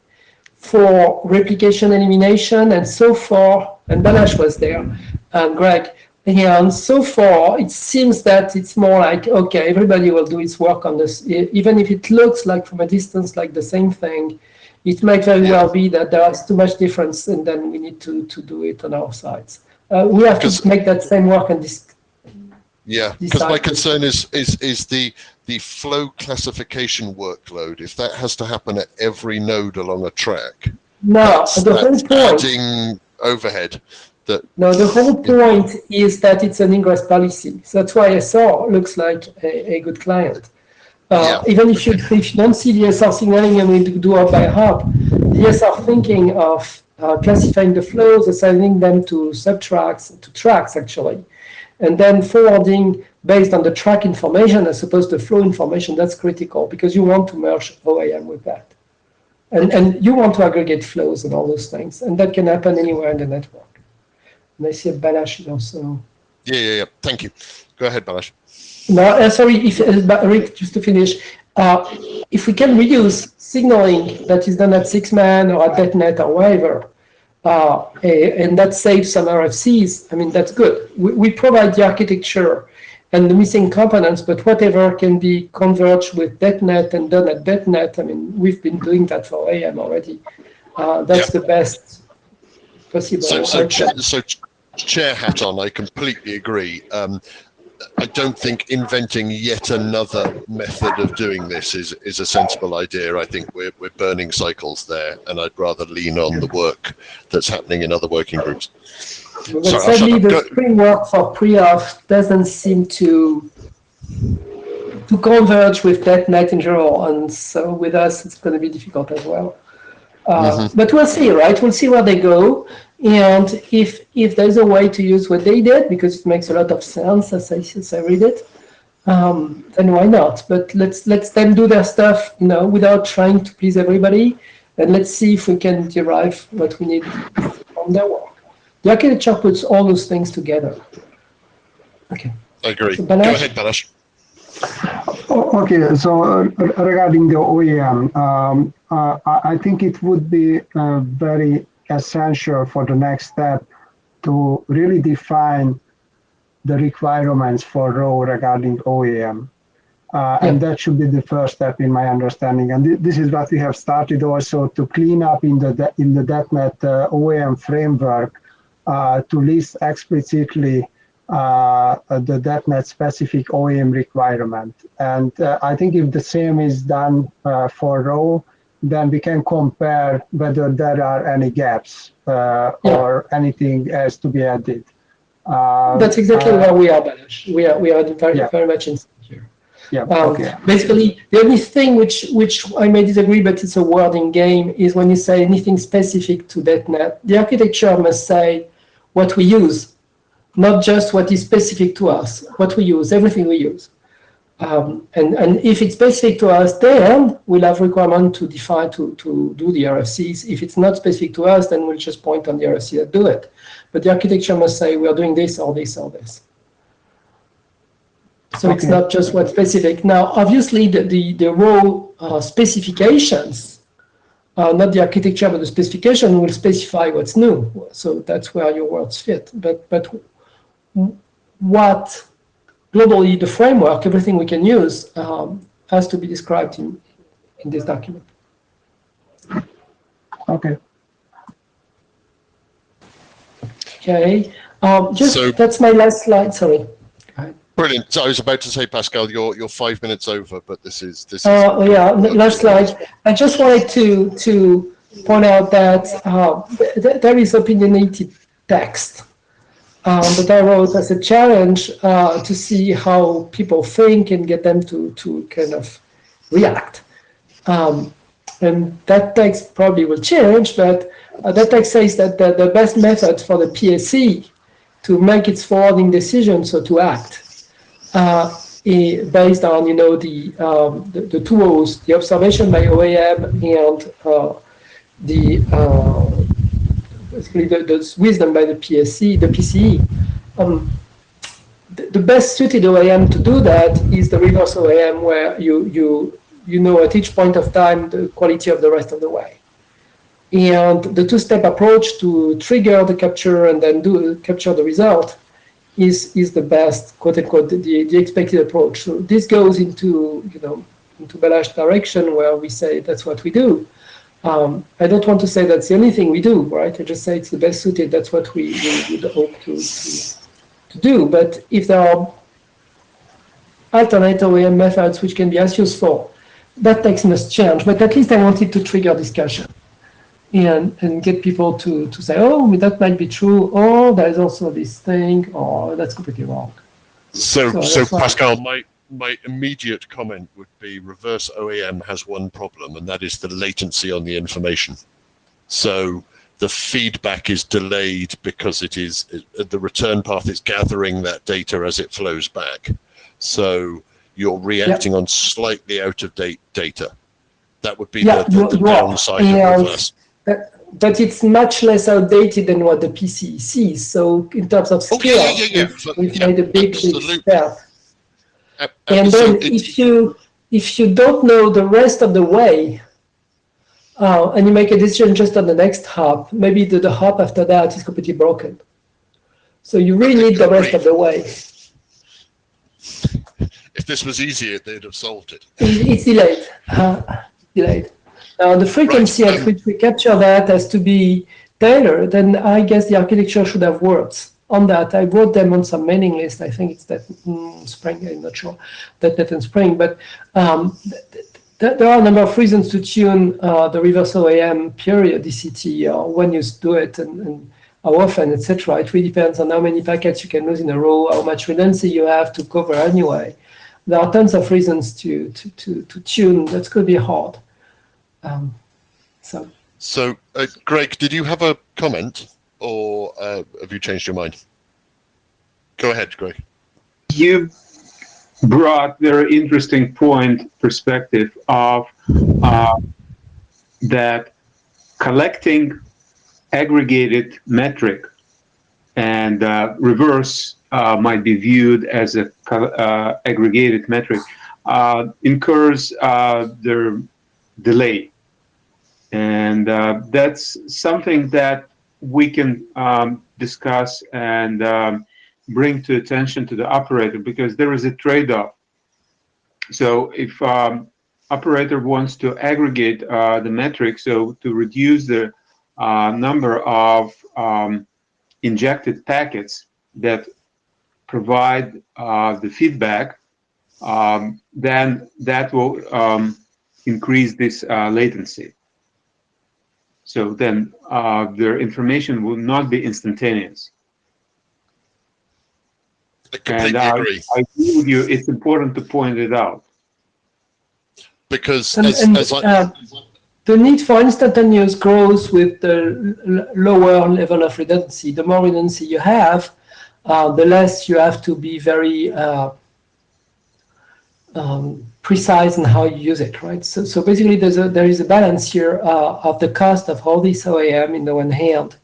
for replication elimination, and so far, and Balash was there, and Greg, and so far, it seems that it's more like, okay, everybody will do its work on this. Even if it looks like from a distance like the same thing, it might very well be that there is too much difference, and then we need to do it on our sides. We have to make that same work and because my concern is the flow classification workload. If that has to happen at every node along a track, that's adding overhead. No, the whole point is that it's an ingress policy. So that's why SR looks like a good client. Even if you don't see the SR signaling and we do hop by hop, the SR thinking of classifying the flows, assigning them to subtracks, to tracks actually, and then forwarding based on the track information as opposed to flow information. That's critical because you want to merge OAM with that. And you want to aggregate flows and all those things. And that can happen anywhere in the network. And I see Balash also. Yeah. Thank you. Go ahead, Balash. No, sorry, Rick, just to finish. If we can reduce signaling that is done at 6man or at DetNet or wherever, and that saves some RFCs, I mean, that's good. We provide the architecture and the missing components, but whatever can be converged with DetNet and done at DetNet, I mean, we've been doing that for AM already. That's the best possible. So chair hat on, I completely agree. I don't think inventing yet another method of doing this is a sensible idea. I think we're burning cycles there, and I'd rather lean on the work that's happening in other working groups. But sadly, the Spring work for pre-auth doesn't seem to converge with DetNet in general, and so with us, it's going to be difficult as well. But we'll see, right? We'll see where they go. And if there's a way to use what they did, because it makes a lot of sense as I read it, then why not? But let's them do their stuff, without trying to please everybody, and let's see if we can derive what we need from their work. The architecture puts all those things together. Okay. I agree. So Go ahead, Balash. Okay, so regarding the OEM, I think it would be very essential for the next step to really define the requirements for RAW regarding OEM. And that should be the first step in my understanding. And this is what we have started also to clean up in the DetNet OEM framework to list explicitly the DetNet specific OEM requirement. And I think if the same is done for RAW, then we can compare whether there are any gaps or anything else to be added. That's exactly where we are, Balash. We are very much in here. Yeah. Okay. Basically, the only thing which I may disagree, but it's a wording game, is when you say anything specific to .NET. The architecture must say what we use, not just what is specific to us. What we use, everything we use. And if it's specific to us, then we'll have requirement to define to do the RFCs. If it's not specific to us, then we'll just point on the RFC that do it. But the architecture must say we are doing this or this or this. So it's not just what's specific. Now, obviously, the raw specifications, not the architecture, but the specification will specify what's new. So that's where your words fit. But what globally the framework, everything we can use, has to be described in this document. Okay. Okay. That's my last slide. Sorry. Brilliant. So I was about to say, Pascal, you're 5 minutes over, but this is. Yeah, last slide. I just wanted to point out that there is opinionated text that I wrote as a challenge to see how people think and get them to kind of react. And that text probably will change, but that text says that the best method for the PSC to make its forwarding decision, so to act, based on the tools, the observation by OAM and basically the wisdom by the PSC, the PCE. The best suited OAM to do that is the reverse OAM, where you know at each point of time the quality of the rest of the way. And the two-step approach to trigger the capture and then capture the result is the best, quote unquote, the expected approach. So this goes into Balazs's direction, where we say that's what we do. I don't want to say that's the only thing we do, right? I just say it's the best suited. That's what we would hope to do. But if there are alternate OAM methods which can be as useful, that text must change. But at least I wanted to trigger discussion and get people to say, oh, that might be true, or there's also this thing, or that's completely wrong. So Pascal, my immediate comment would be reverse OAM has one problem, and that is the latency on the information. So the feedback is delayed because the return path is gathering that data as it flows back. So you're reacting on slightly out of date data. That would be the downside of reverse. But it's much less outdated than what the PC sees. So in terms of scale, we've made a big step. And then if you don't know the rest of the way, and you make a decision just on the next hop, maybe the hop after that is completely broken. So you really need the rest of the way. If this was easier, they'd have solved it. It's delayed. Delayed. Now the frequency at which we capture that has to be tailored, and I guess the architecture should have words on that. I wrote them on some mailing list. I think it's that Spring. I'm not sure that in Spring, but there are a number of reasons to tune the reverse OAM periodicity, or when you do it and how often, etc. It really depends on how many packets you can lose in a row, how much redundancy you have to cover anyway. There are tons of reasons to tune. That's going to be hard. So Greg, did you have a comment, or have you changed your mind? Go ahead, Greg. You brought very interesting perspective of that collecting aggregated metric and reverse might be viewed as a aggregated metric incurs their delay. And that's something that we can discuss and bring to attention to the operator, because there is a trade-off. So if operator wants to aggregate the metric, so to reduce the number of injected packets that provide the feedback, then that will increase this latency. So then their information will not be instantaneous. I completely And agree. I agree with you. It's important to point it out. Because the need for instantaneous grows with the lower level of redundancy. The more redundancy you have, the less you have to be very precise in how you use it, right? So basically, there is a balance here of the cost of all this OEM in the one hand,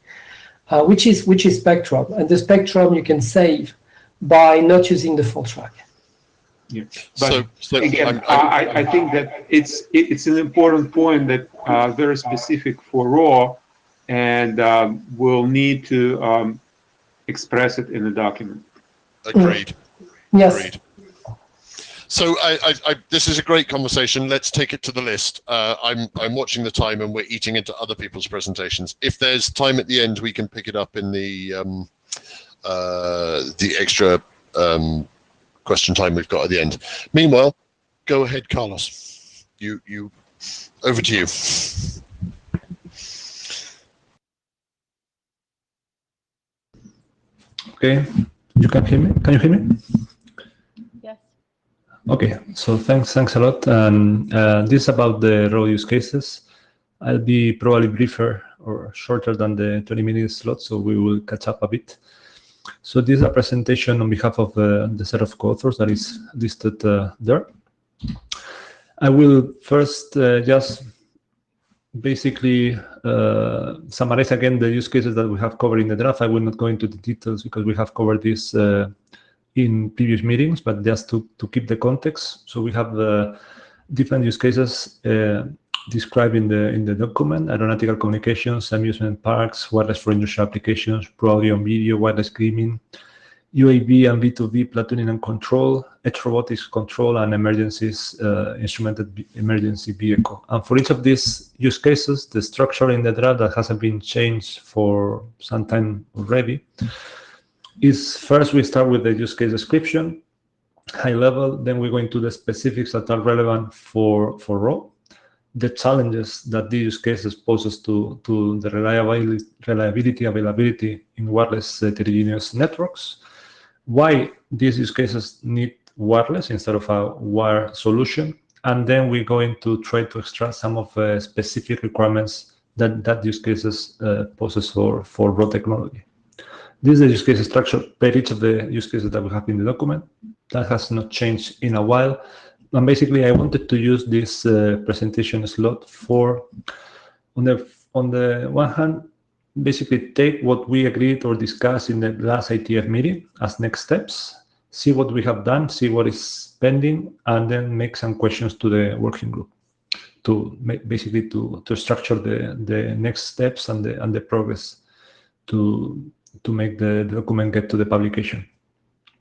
which is spectrum, and the spectrum you can save by not using the full track. Yeah. But again, I think that it's an important point that very specific for RAW, and we'll need to express it in the document. Agreed. Yes. Agreed. So this is a great conversation. Let's take it to the list. I'm watching the time, and we're eating into other people's presentations. If there's time at the end, we can pick it up in the extra question time we've got at the end. Meanwhile, go ahead, Carlos. You over to you. Okay, you can hear me? Can you hear me? Yes. Okay, so thanks a lot. And this is about the raw use cases. I'll be probably briefer or shorter than the 20-minute slot, so we will catch up a bit. So this is a presentation on behalf of the set of co-authors that is listed there. I will first just basically summarize again the use cases that we have covered in the draft. I will not go into the details because we have covered this in previous meetings, but just to keep the context. So we have different use cases described in the document: aeronautical communications, amusement parks, wireless for industrial applications, pro audio and video, wireless gaming, UAV and V2V platooning and control, edge robotics control, and emergencies, instrumented emergency vehicle. And for each of these use cases, the structure in the draft that hasn't been changed for some time already is first we start with the use case description, high level, then we go into the specifics that are relevant for RAW, the challenges that these use cases poses to the reliability, availability in wireless heterogeneous networks, why these use cases need wireless instead of a wire solution, and then we go into try to extract some of the specific requirements that use cases poses for RAW technology. This is the use case structure per each of the use cases that we have in the document. That has not changed in a while. And basically, I wanted to use this presentation slot for, on the one hand, basically take what we agreed or discussed in the last IETF meeting as next steps, see what we have done, see what is pending, and then make some questions to the working group to make, basically to structure the next steps and the progress to make the document get to the publication.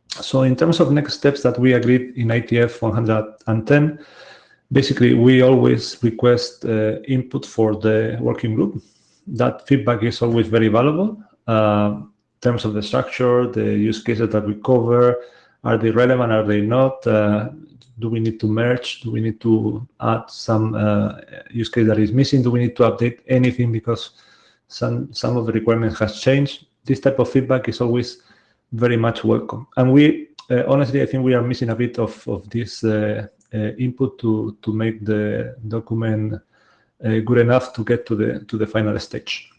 So in terms of next steps that we agreed in IETF 110, basically we always request input for the working group. That feedback is always very valuable. In terms of the structure, the use cases that we cover, are they relevant, are they not? Do we need to merge? Do we need to add some use case that is missing? Do we need to update anything because some of the requirements has changed? This type of feedback is always very much welcome. And we, honestly, I think we are missing a bit of this input to make the document good enough to get to the final stage.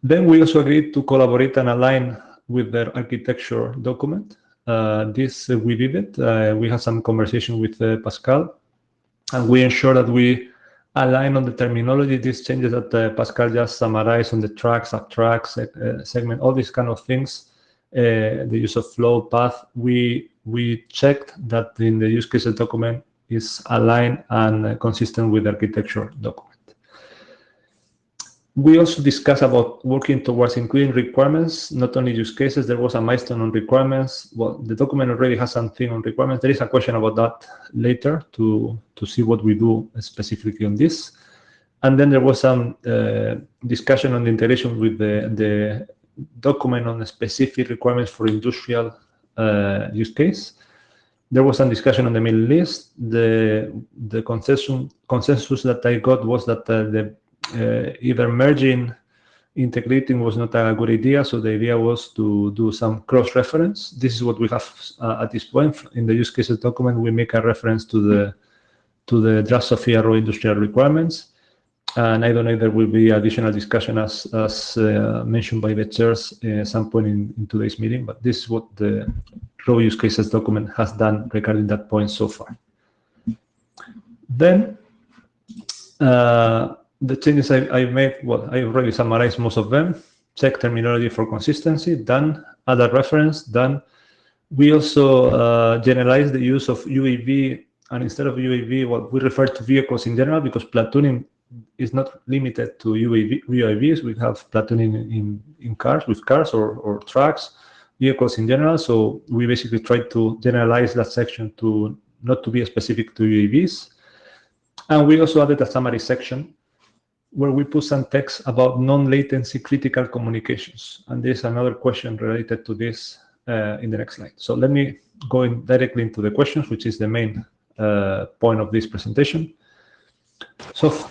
Then we also agreed to collaborate and align with the architecture document. This we did it. We had some conversation with Pascal, and we ensure that we align on the terminology. These changes that Pascal just summarized on the tracks, subtracks, segment, all these kind of things. The use of flow path. We checked that in the use cases document is aligned and consistent with the architecture document. We also discussed about working towards including requirements, not only use cases. There was a milestone on requirements. Well, the document already has something on requirements. There is a question about that later to see what we do specifically on this. And then there was some discussion on the integration with the document on the specific requirements for industrial use case. There was some discussion on the middle list. The consensus that I got was that either merging integrating was not a good idea. So the idea was to do some cross-reference. This is what we have at this point. In the use cases document, we make a reference to the draft Sophia raw industrial requirements. And I don't know if there will be additional discussion as mentioned by the chairs at some point in today's meeting, but this is what the raw use cases document has done regarding that point so far. Then the changes I made, well, I already summarized most of them. Check terminology for consistency, done. Add a reference, done. We also generalized the use of UAV, and instead of UAV, well, we refer to vehicles in general because platooning is not limited to UAVs. We have platooning in cars, with cars or trucks, vehicles in general. So we basically try to generalize that section to not to be specific to UAVs. And we also added a summary section where we put some text about non-latency critical communications. And there's another question related to this in the next slide. So let me go directly into the questions, which is the main point of this presentation. So,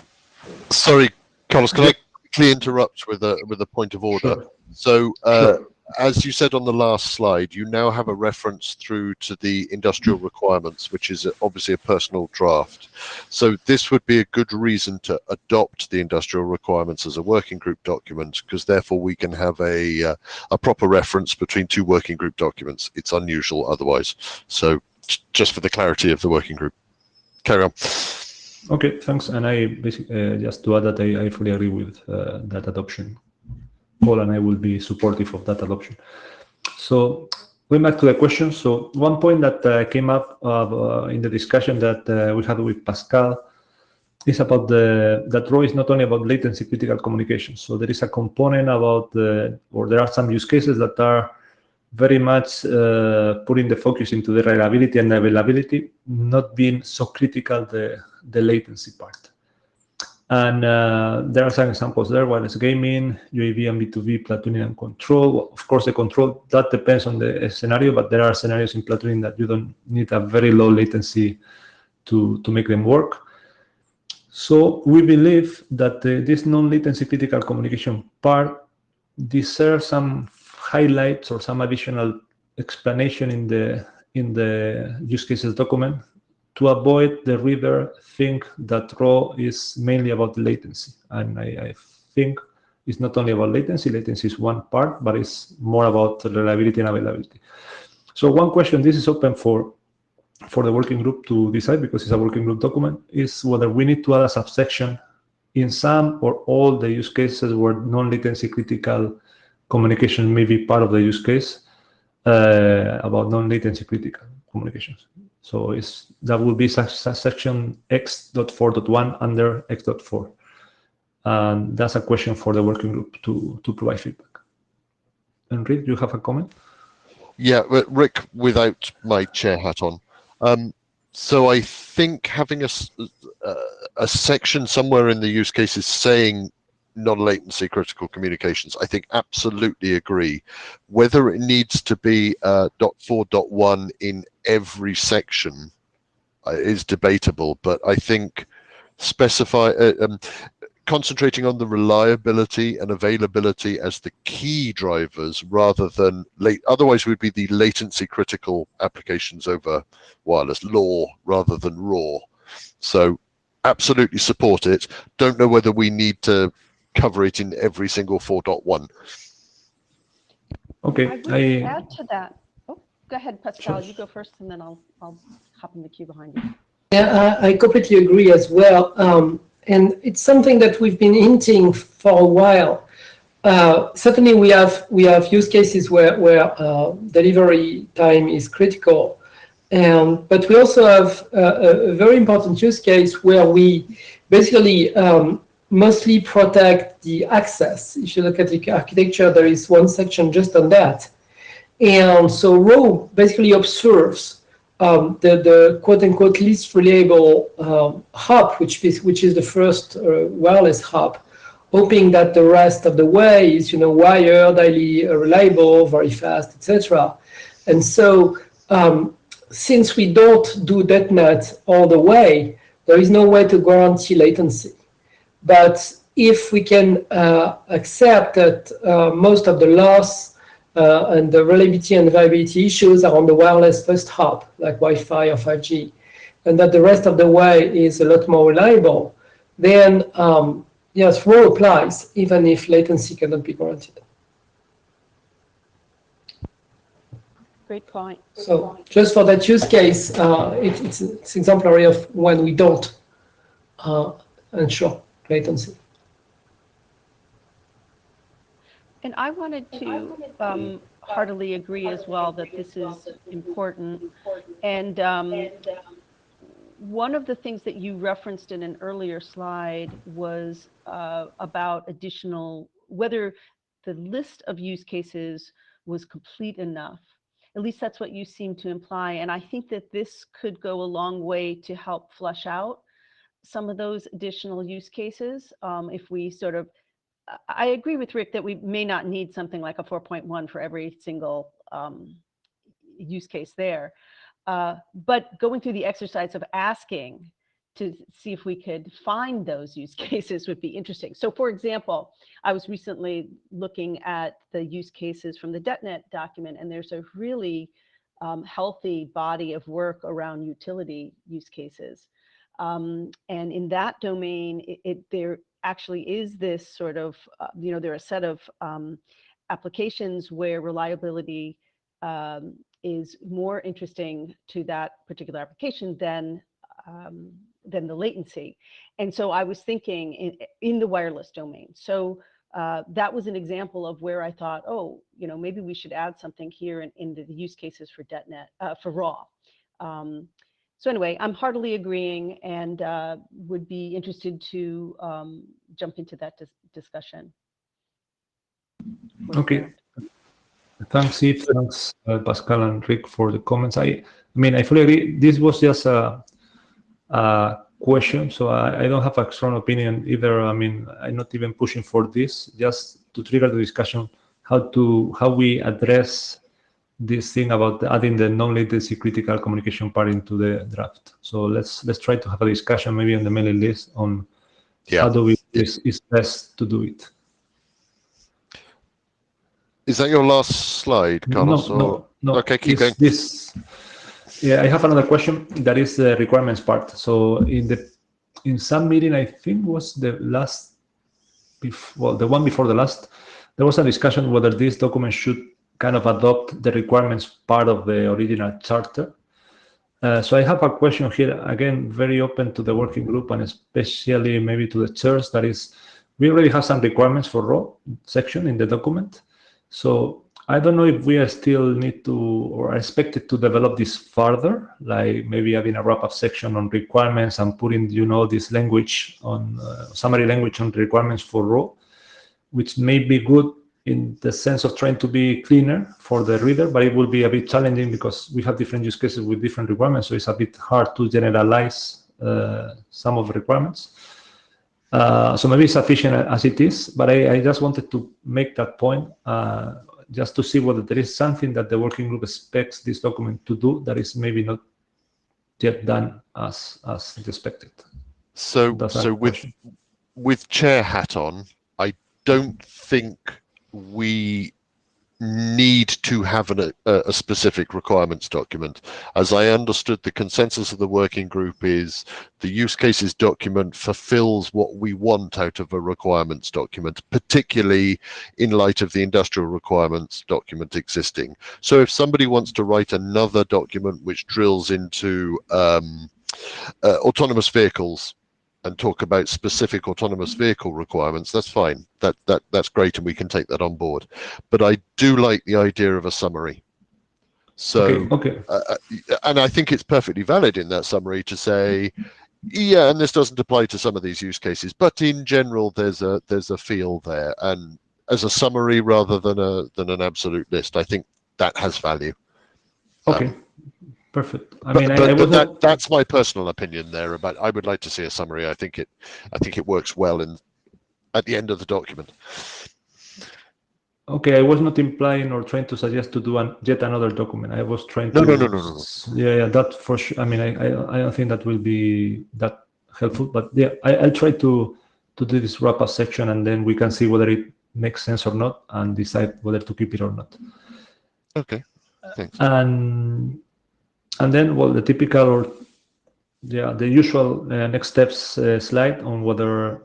sorry, Carlos, can I quickly interrupt with a point of order? Sure. So, Sure. as you said on the last slide, you now have a reference through to the industrial requirements, which is obviously a personal draft. So this would be a good reason to adopt the industrial requirements as a working group document, because therefore we can have a proper reference between two working group documents. It's unusual otherwise. So just for the clarity of the working group. Carry on. Okay, thanks. And I basically just to add that I fully agree with that adoption. Paul and I will be supportive of that adoption. So going back to the question, so one point that came up in the discussion that we had with Pascal is about that RAW is not only about latency critical communications. So there is a component about or there are some use cases that are very much putting the focus into the reliability and availability, not being so critical the latency part. And there are some examples there, wireless gaming, UAV and B2B, platooning and control. Well, of course, the control, that depends on the scenario, but there are scenarios in platooning that you don't need a very low latency to make them work. So we believe that this non-latency critical communication part deserves some highlights or some additional explanation in the use cases document to avoid the reader think that RAW is mainly about latency. And I think it's not only about latency. Latency is one part, but it's more about reliability and availability. So one question, this is open for the working group to decide because it's a working group document, is whether we need to add a subsection in some or all the use cases where non-latency critical communication may be part of the use case about non-latency critical communications. So that will be section X.4.1 under X.4. And that's a question for the working group to provide feedback. And Rick, do you have a comment? Yeah, Rick, without my chair hat on. So I think having a section somewhere in the use cases saying non-latency critical communications, I think absolutely agree. Whether it needs to be .4.1 in every section is debatable, but I think concentrating on the reliability and availability as the key drivers rather than otherwise would be the latency critical applications over wireless law rather than RAW. So absolutely support it. Don't know whether we need to cover it in every single 4.1. Okay. I would add to that. Oh, go ahead, Pascal. Sure. You go first, and then I'll hop in the queue behind you. Yeah, I completely agree as well. And it's something that we've been hinting for a while. Certainly, we have use cases where delivery time is critical, but we also have a very important use case where we basically mostly protect the access. If you look at the architecture, there is one section just on that. And so RAW basically observes the quote-unquote least reliable hub, which is the first wireless hub, hoping that the rest of the way is wired, highly reliable, very fast, etc. And so since we don't do .NET all the way, there is no way to guarantee latency. But if we can accept that most of the loss and the reliability and variability issues are on the wireless first hop, like Wi-Fi or 5G, and that the rest of the way is a lot more reliable, then yes, RAW applies, even if latency cannot be guaranteed. Great point. So just for that use case, it's exemplary of when we don't ensure latency. And I wanted to heartily agree as well that this is important. And one of the things that you referenced in an earlier slide was about additional, whether the list of use cases was complete enough. At least that's what you seem to imply. And I think that this could go a long way to help flesh out some of those additional use cases. If we sort of, I agree with Rick that we may not need something like a 4.1 for every single use case there. But going through the exercise of asking to see if we could find those use cases would be interesting. So for example, I was recently looking at the use cases from the DetNet document, and there's a really healthy body of work around utility use cases. And in that domain, there actually is this sort of, there are a set of applications where reliability is more interesting to that particular application than the latency. And so I was thinking in the wireless domain. So that was an example of where I thought, oh, maybe we should add something here in the use cases for DetNet, for RAW. So anyway, I'm heartily agreeing and would be interested to jump into that discussion. Okay. Thanks, Eve. Thanks, Pascal and Rick, for the comments. I mean, I fully agree. This was just a question, so I don't have a strong opinion either. I mean, I'm not even pushing for this, just to trigger the discussion how we address this thing about adding the non-latency critical communication part into the draft. So let's try to have a discussion maybe on the mailing list on how do we is best to do it. Is that your last slide, Carlos? No. Okay, keep going. Yeah, I have another question. That is the requirements part. So in some meeting, I think was the one before the last, there was a discussion whether this document should kind of adopt the requirements part of the original charter. So I have a question here, again, very open to the working group and especially maybe to the chairs. That is, we already have some requirements for RAW section in the document. So I don't know if we are still need to or are expected to develop this further, like maybe having a wrap-up section on requirements and putting, this language on summary language on requirements for RAW, which may be good in the sense of trying to be cleaner for the reader, but it will be a bit challenging because we have different use cases with different requirements, so it's a bit hard to generalize some of the requirements. So maybe it's sufficient as it is, but I just wanted to make that point just to see whether there is something that the working group expects this document to do that is maybe not yet done as expected. So with chair hat on, I don't think we need to have a specific requirements document. As I understood, the consensus of the working group is the use cases document fulfills what we want out of a requirements document, particularly in light of the industrial requirements document existing. So if somebody wants to write another document which drills into autonomous vehicles and talk about specific autonomous vehicle requirements, that's fine. That's great, and we can take that on board. But I do like the idea of a summary. So, okay. And I think it's perfectly valid in that summary to say, yeah, and this doesn't apply to some of these use cases, but in general, there's a feel there, and as a summary rather than an absolute list, I think that has value. Okay. Perfect. That's my personal opinion there. About I would like to see a summary. I think it works well at the end of the document. Okay, I was not implying or trying to suggest to do yet another document. I was trying to. No. Yeah, that for sure. I mean, I don't think that will be that helpful, but yeah, I'll try to do this wrap-up section, and then we can see whether it makes sense or not, and decide whether to keep it or not. Okay, thanks. And then, well, the typical, or the usual next steps slide on whether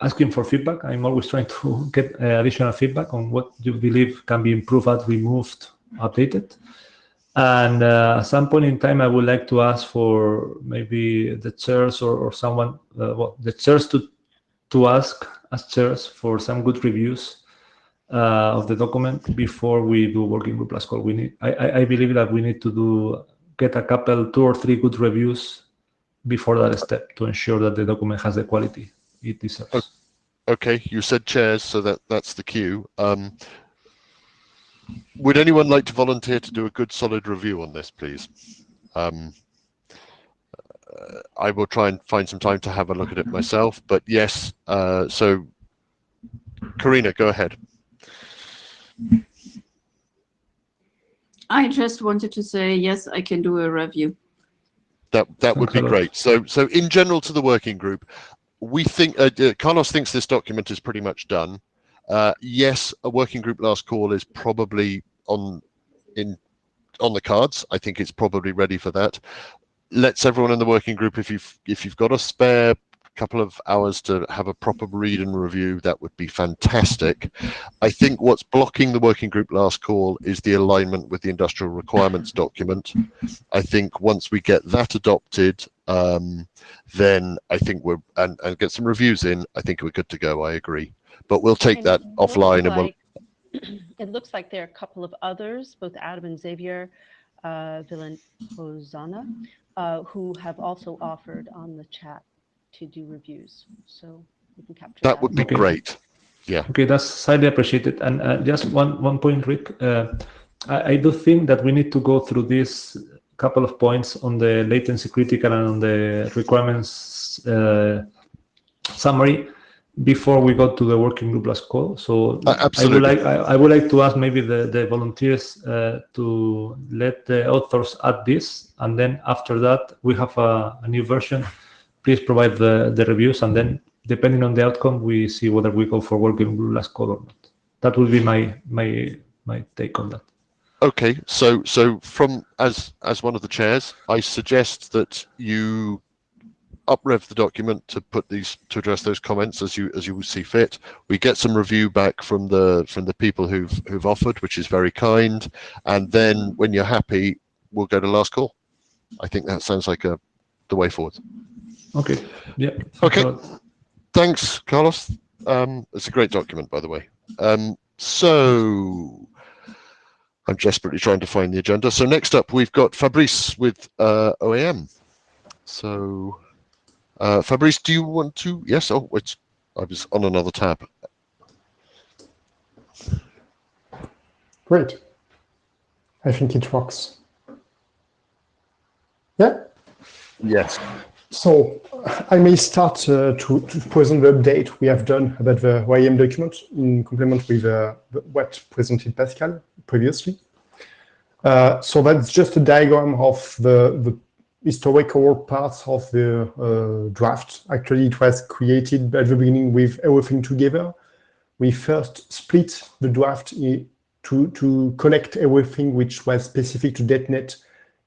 asking for feedback. I'm always trying to get additional feedback on what you believe can be improved, removed, updated. And at some point in time, I would like to ask for maybe the chairs or someone, the chairs to ask as chairs for some good reviews of the document before we do working group last call. I believe that we need to get a couple, 2 or 3 good reviews before that step to ensure that the document has the quality it deserves. Okay, you said chairs, so that's the cue. Would anyone like to volunteer to do a good, solid review on this, please? I will try and find some time to have a look at it myself, but yes, so Karina, go ahead. I just wanted to say, yes, I can do a review. That would be great. So in general to the working group, we think, Carlos thinks this document is pretty much done. Yes, a working group last call is probably on the cards. I think it's probably ready for that. Let's everyone in the working group, if you've got a spare couple of hours to have a proper read and review, that would be fantastic. I think what's blocking the working group last call is the alignment with the industrial requirements document. I think once we get that adopted, then I think and get some reviews in, I think we're good to go. I agree. But we'll take that offline and we'll. It looks like there are a couple of others, both Adam and Xavier Villanozana, who have also offered on the chat to do reviews. So we can capture that. That would be great. Yeah. Okay, that's highly appreciated. And just one point, Rick. I do think that we need to go through this couple of points on the latency critical and on the requirements summary before we go to the working group last call. So absolutely. I would like to ask maybe the volunteers to let the authors add this, and then after that we have a new version. Please provide the reviews, and then depending on the outcome, we see whether we go for working group last call or not. That will be my take on that. Okay, so from as one of the chairs, I suggest that you uprev the document to address those comments as you see fit. We get some review back from the people who've offered, which is very kind, and then when you're happy, we'll go to last call. I think that sounds like the way forward. Okay. Yeah. Okay. Thanks, Carlos. It's a great document, by the way. So I'm desperately trying to find the agenda. So next up, we've got Fabrice with OAM. So Fabrice, do you want to? Yes. Oh, I was on another tab. Great. I think it works. Yeah. Yes. So I may start to present the update we have done about the OAM document in complement with what presented Pascal previously. So that's just a diagram of the historical parts of the draft. Actually, it was created at the beginning with everything together. We first split the draft to collect everything which was specific to .NET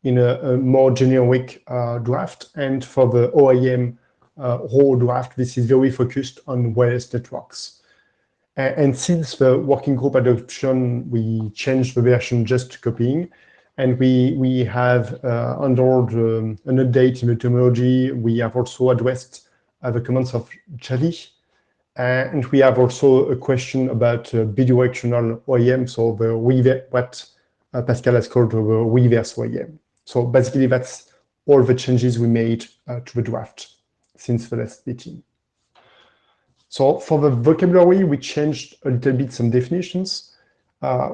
in a more generic draft, and for the OAM raw draft, this is very focused on wireless networks. And since the working group adoption, we changed the version just to copying, and we have endured an update in the terminology. We have also addressed the comments of Javi, and we have also a question about bidirectional OAM, so what Pascal has called the reverse OAM. So basically, that's all the changes we made to the draft since the last meeting. So for the vocabulary, we changed a little bit some definitions.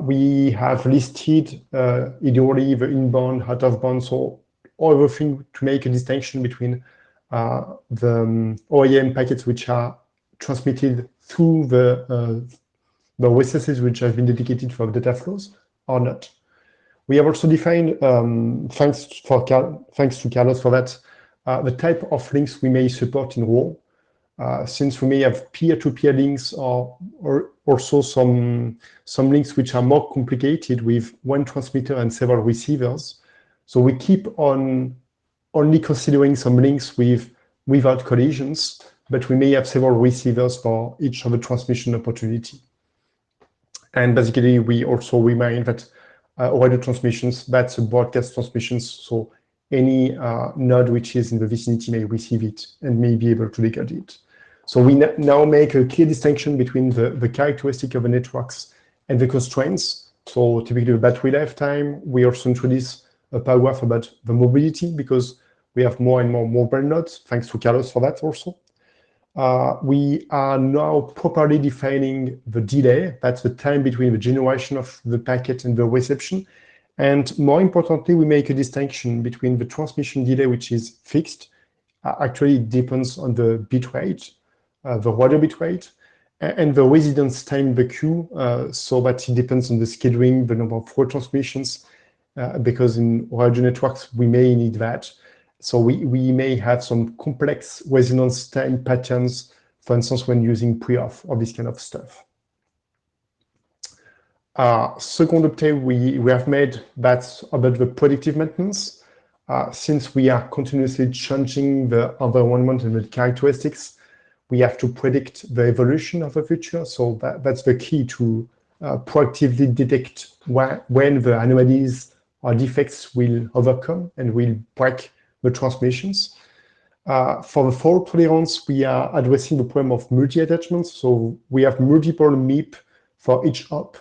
We have listed ideally the inbound, out of band, so everything to make a distinction between the OAM packets which are transmitted through the recesses which have been dedicated for data flows or not. We have also defined, thanks to Carlos for that, the type of links we may support in RAW. since we may have peer-to-peer links or also some links which are more complicated with one transmitter and several receivers. So we keep on only considering some links without collisions, but we may have several receivers for each of the transmission opportunity. And basically, we also remind that radio transmissions, that's a broadcast transmissions, so any node which is in the vicinity may receive it and may be able to decode it. So we now make a clear distinction between the characteristic of the networks and the constraints. So typically the battery lifetime, we also introduce a paragraph about the mobility because we have more and more mobile nodes, thanks to Carlos for that also. We are now properly defining the delay, that's the time between the generation of the packet and the reception. And more importantly, we make a distinction between the transmission delay, which is fixed. Actually, it depends on the bit rate, the radio bit rate, and the residence time in the queue, so that it depends on the scheduling, the number of retransmissions, because in radio networks, we may need that. So we may have some complex resonance time patterns, for instance, when using pre-off or this kind of stuff. Second update we have made, that's about the predictive maintenance. Since we are continuously changing the environment and the characteristics, we have to predict the evolution of the future. So that's the key to proactively detect when the anomalies or defects will overcome and will break the transmissions. For the fault tolerance, we are addressing the problem of multi-attachments. So we have multiple MIP for each hop.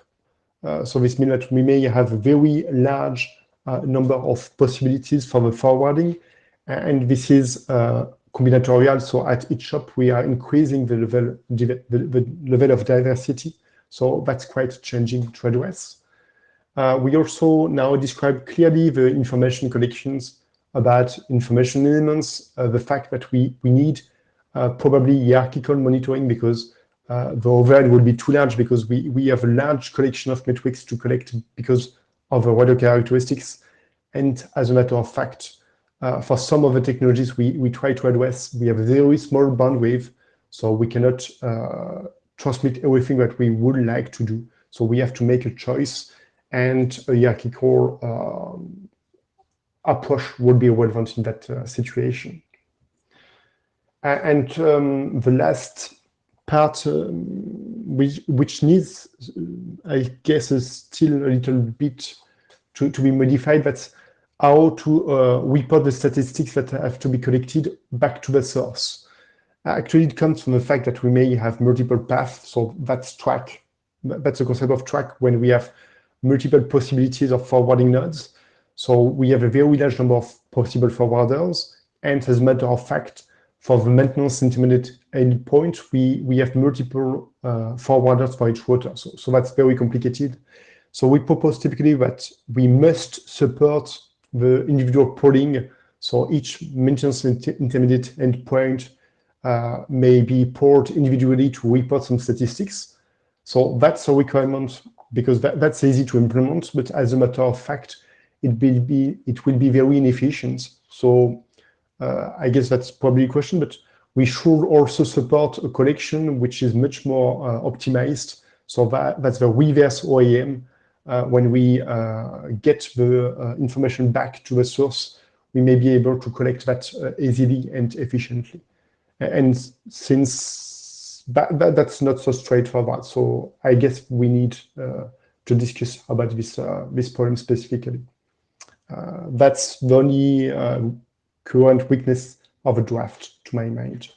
So this means that we may have a very large number of possibilities for the forwarding, and this is combinatorial. So at each hop, we are increasing the level of diversity. So that's quite changing to address. We also now describe clearly the information collections about information elements, the fact that we need probably hierarchical monitoring because the overhead will be too large because we have a large collection of metrics to collect because of the radio characteristics. And as a matter of fact, for some of the technologies we try to address, we have a very small bandwidth, so we cannot transmit everything that we would like to do. So we have to make a choice, and a hierarchical approach would be relevant in that situation. And the last part, which needs, I guess, is still a little bit to be modified, that's how to report the statistics that have to be collected back to the source. Actually, it comes from the fact that we may have multiple paths, so that's track. That's the concept of track when we have multiple possibilities of forwarding nodes. So we have a very large number of possible forwarders, and as a matter of fact, for the maintenance intermediate endpoint, we have multiple forwarders for each router. So that's very complicated. So we propose typically that we must support the individual polling. So each maintenance intermediate endpoint may be polled individually to report some statistics. So that's a requirement because that's easy to implement, but as a matter of fact, it will be very inefficient. So I guess that's probably a question, but we should also support a collection which is much more optimized. So that's the reverse OEM. When we get the information back to the source, we may be able to collect that easily and efficiently. And since that's not so straightforward, so I guess we need to discuss about this problem specifically. That's the only current weakness of a draft, to my mind.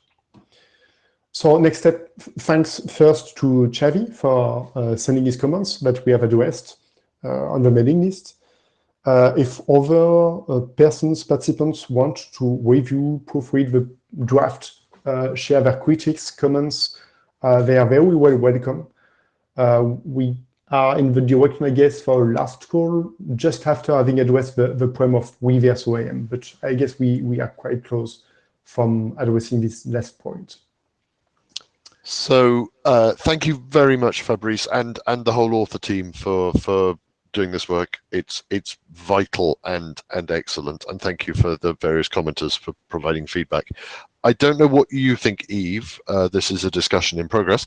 So next step, thanks first to Xavi for sending his comments that we have addressed on the mailing list. If other participants want to review, proofread the draft, share their critics, comments, they are very well welcome. We are in the direction, I guess, for last call, just after having addressed the problem of reverse OEM, but I guess we are quite close from addressing this last point. So thank you very much, Fabrice, and the whole author team for doing this work. It's vital and excellent, and thank you for the various commenters for providing feedback. I don't know what you think, Eve. This is a discussion in progress.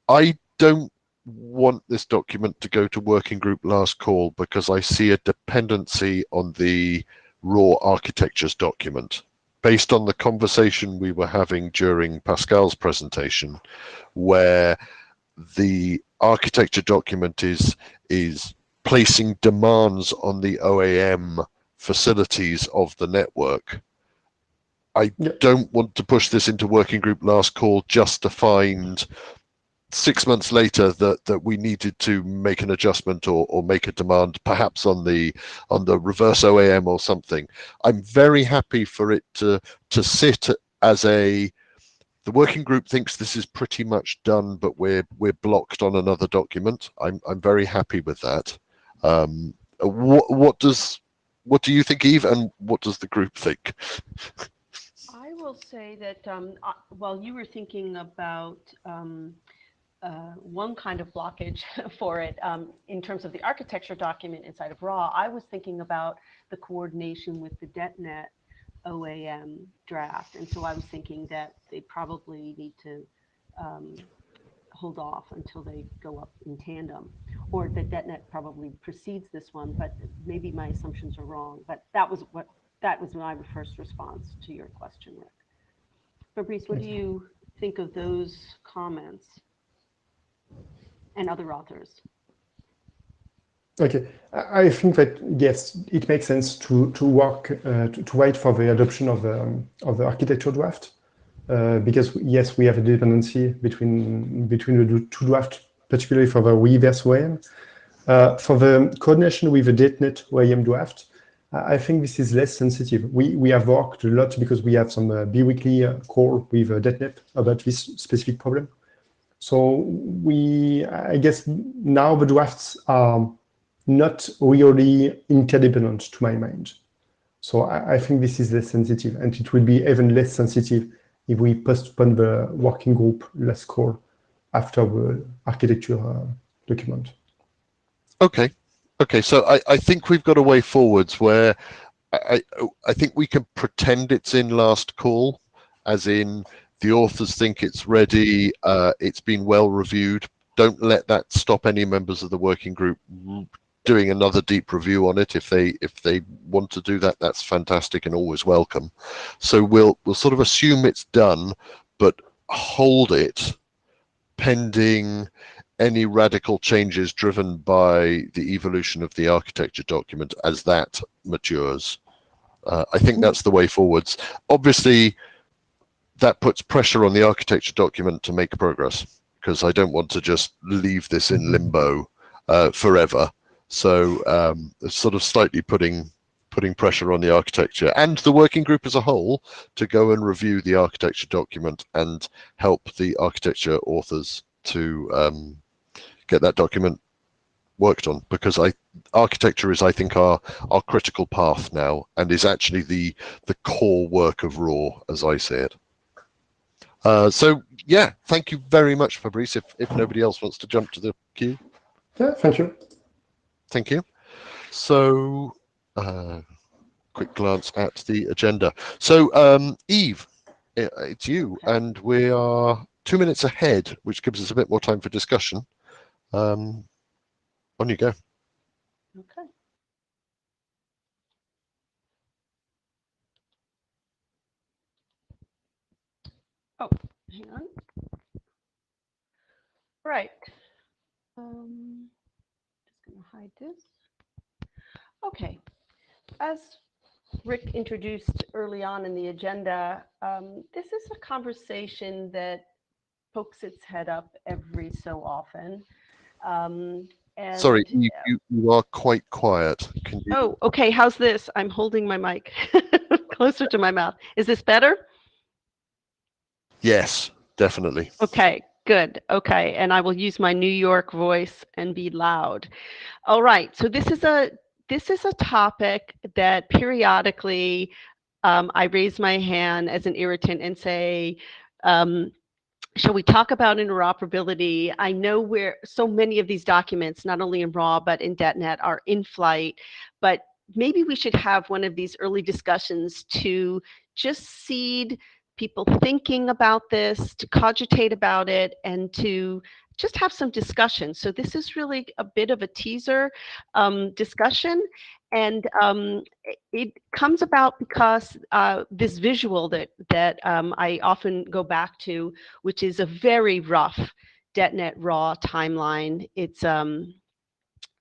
I don't want this document to go to working group last call because I see a dependency on the raw architectures document. Based on the conversation we were having during Pascal's presentation, where the architecture document is placing demands on the OAM facilities of the network. I don't want to push this into working group last call just to find 6 months later that we needed to make an adjustment or make a demand, perhaps on the reverse OAM or something. I'm very happy for it to sit as the working group thinks this is pretty much done, but we're blocked on another document. I'm very happy with that. What do you think, Eve, and what does the group think? I will say that while you were thinking about one kind of blockage for it in terms of the architecture document inside of RAW, I was thinking about the coordination with the DetNet OAM draft. And so I was thinking that they probably need to hold off until they go up in tandem, or that DetNet probably precedes this one, but maybe my assumptions are wrong. But that was my first response to your question, Rick. Fabrice, what do you think of those comments and other authors? Okay, I think that yes, it makes sense to work to wait for the adoption of the architecture draft, because yes, we have a dependency between the two drafts, particularly for the reverse OAM. For the coordination with the DetNet OAM draft, I think this is less sensitive. We have worked a lot because we have some bi-weekly call with DetNet about this specific problem. So I guess now the drafts are not really interdependent to my mind. So I think this is less sensitive, and it will be even less sensitive if we postpone the working group last call after the architecture document. Okay, so I think we've got a way forwards where I think we can pretend it's in last call, as in the authors think it's ready, it's been well reviewed. Don't let that stop any members of the working group doing another deep review on it. If they want to do that, that's fantastic and always welcome. So we'll sort of assume it's done, but hold it pending any radical changes driven by the evolution of the architecture document as that matures. I think that's the way forwards. Obviously, that puts pressure on the architecture document to make progress, because I don't want to just leave this in limbo forever. So sort of slightly putting pressure on the architecture and the working group as a whole to go and review the architecture document and help the architecture authors to get that document worked on, because architecture is, I think, our critical path now, and is actually the core work of RAW, as I see it. So yeah, thank you very much, Fabrice. If nobody else wants to jump to the queue. Yeah, thank you. Thank you. So quick glance at the agenda. So Eve, it's you, and we are 2 minutes ahead, which gives us a bit more time for discussion. On you go. Okay. Oh, hang on. Right. Just going to hide this. Okay. As Rick introduced early on in the agenda, this is a conversation that pokes its head up every so often. And sorry, you are quite quiet. Can you... Oh, okay. How's this? I'm holding my mic closer to my mouth. Is this better? Yes, definitely. Okay, good. Okay, and I will use my New York voice and be loud. All right. So this is a topic that periodically I raise my hand as an irritant and say, shall we talk about interoperability? I know where so many of these documents, not only in RAW, but in DetNet, are in flight, but maybe we should have one of these early discussions to just seed people thinking about this, to cogitate about it, and to just have some discussion. So this is really a bit of a teaser discussion. And it comes about because this visual that I often go back to, which is a very rough DetNet raw timeline. It's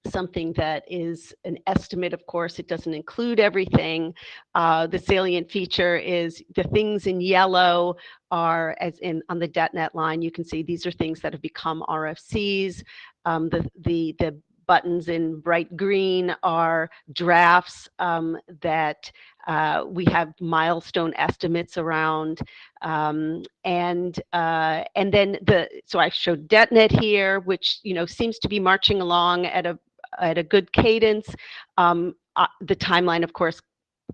something that is an estimate, of course. It doesn't include everything. The salient feature is the things in yellow are, as in on the DetNet line, you can see these are things that have become RFCs. The buttons in bright green are drafts that we have milestone estimates around, and then so I showed DetNet here, which seems to be marching along at a good cadence. The timeline, of course,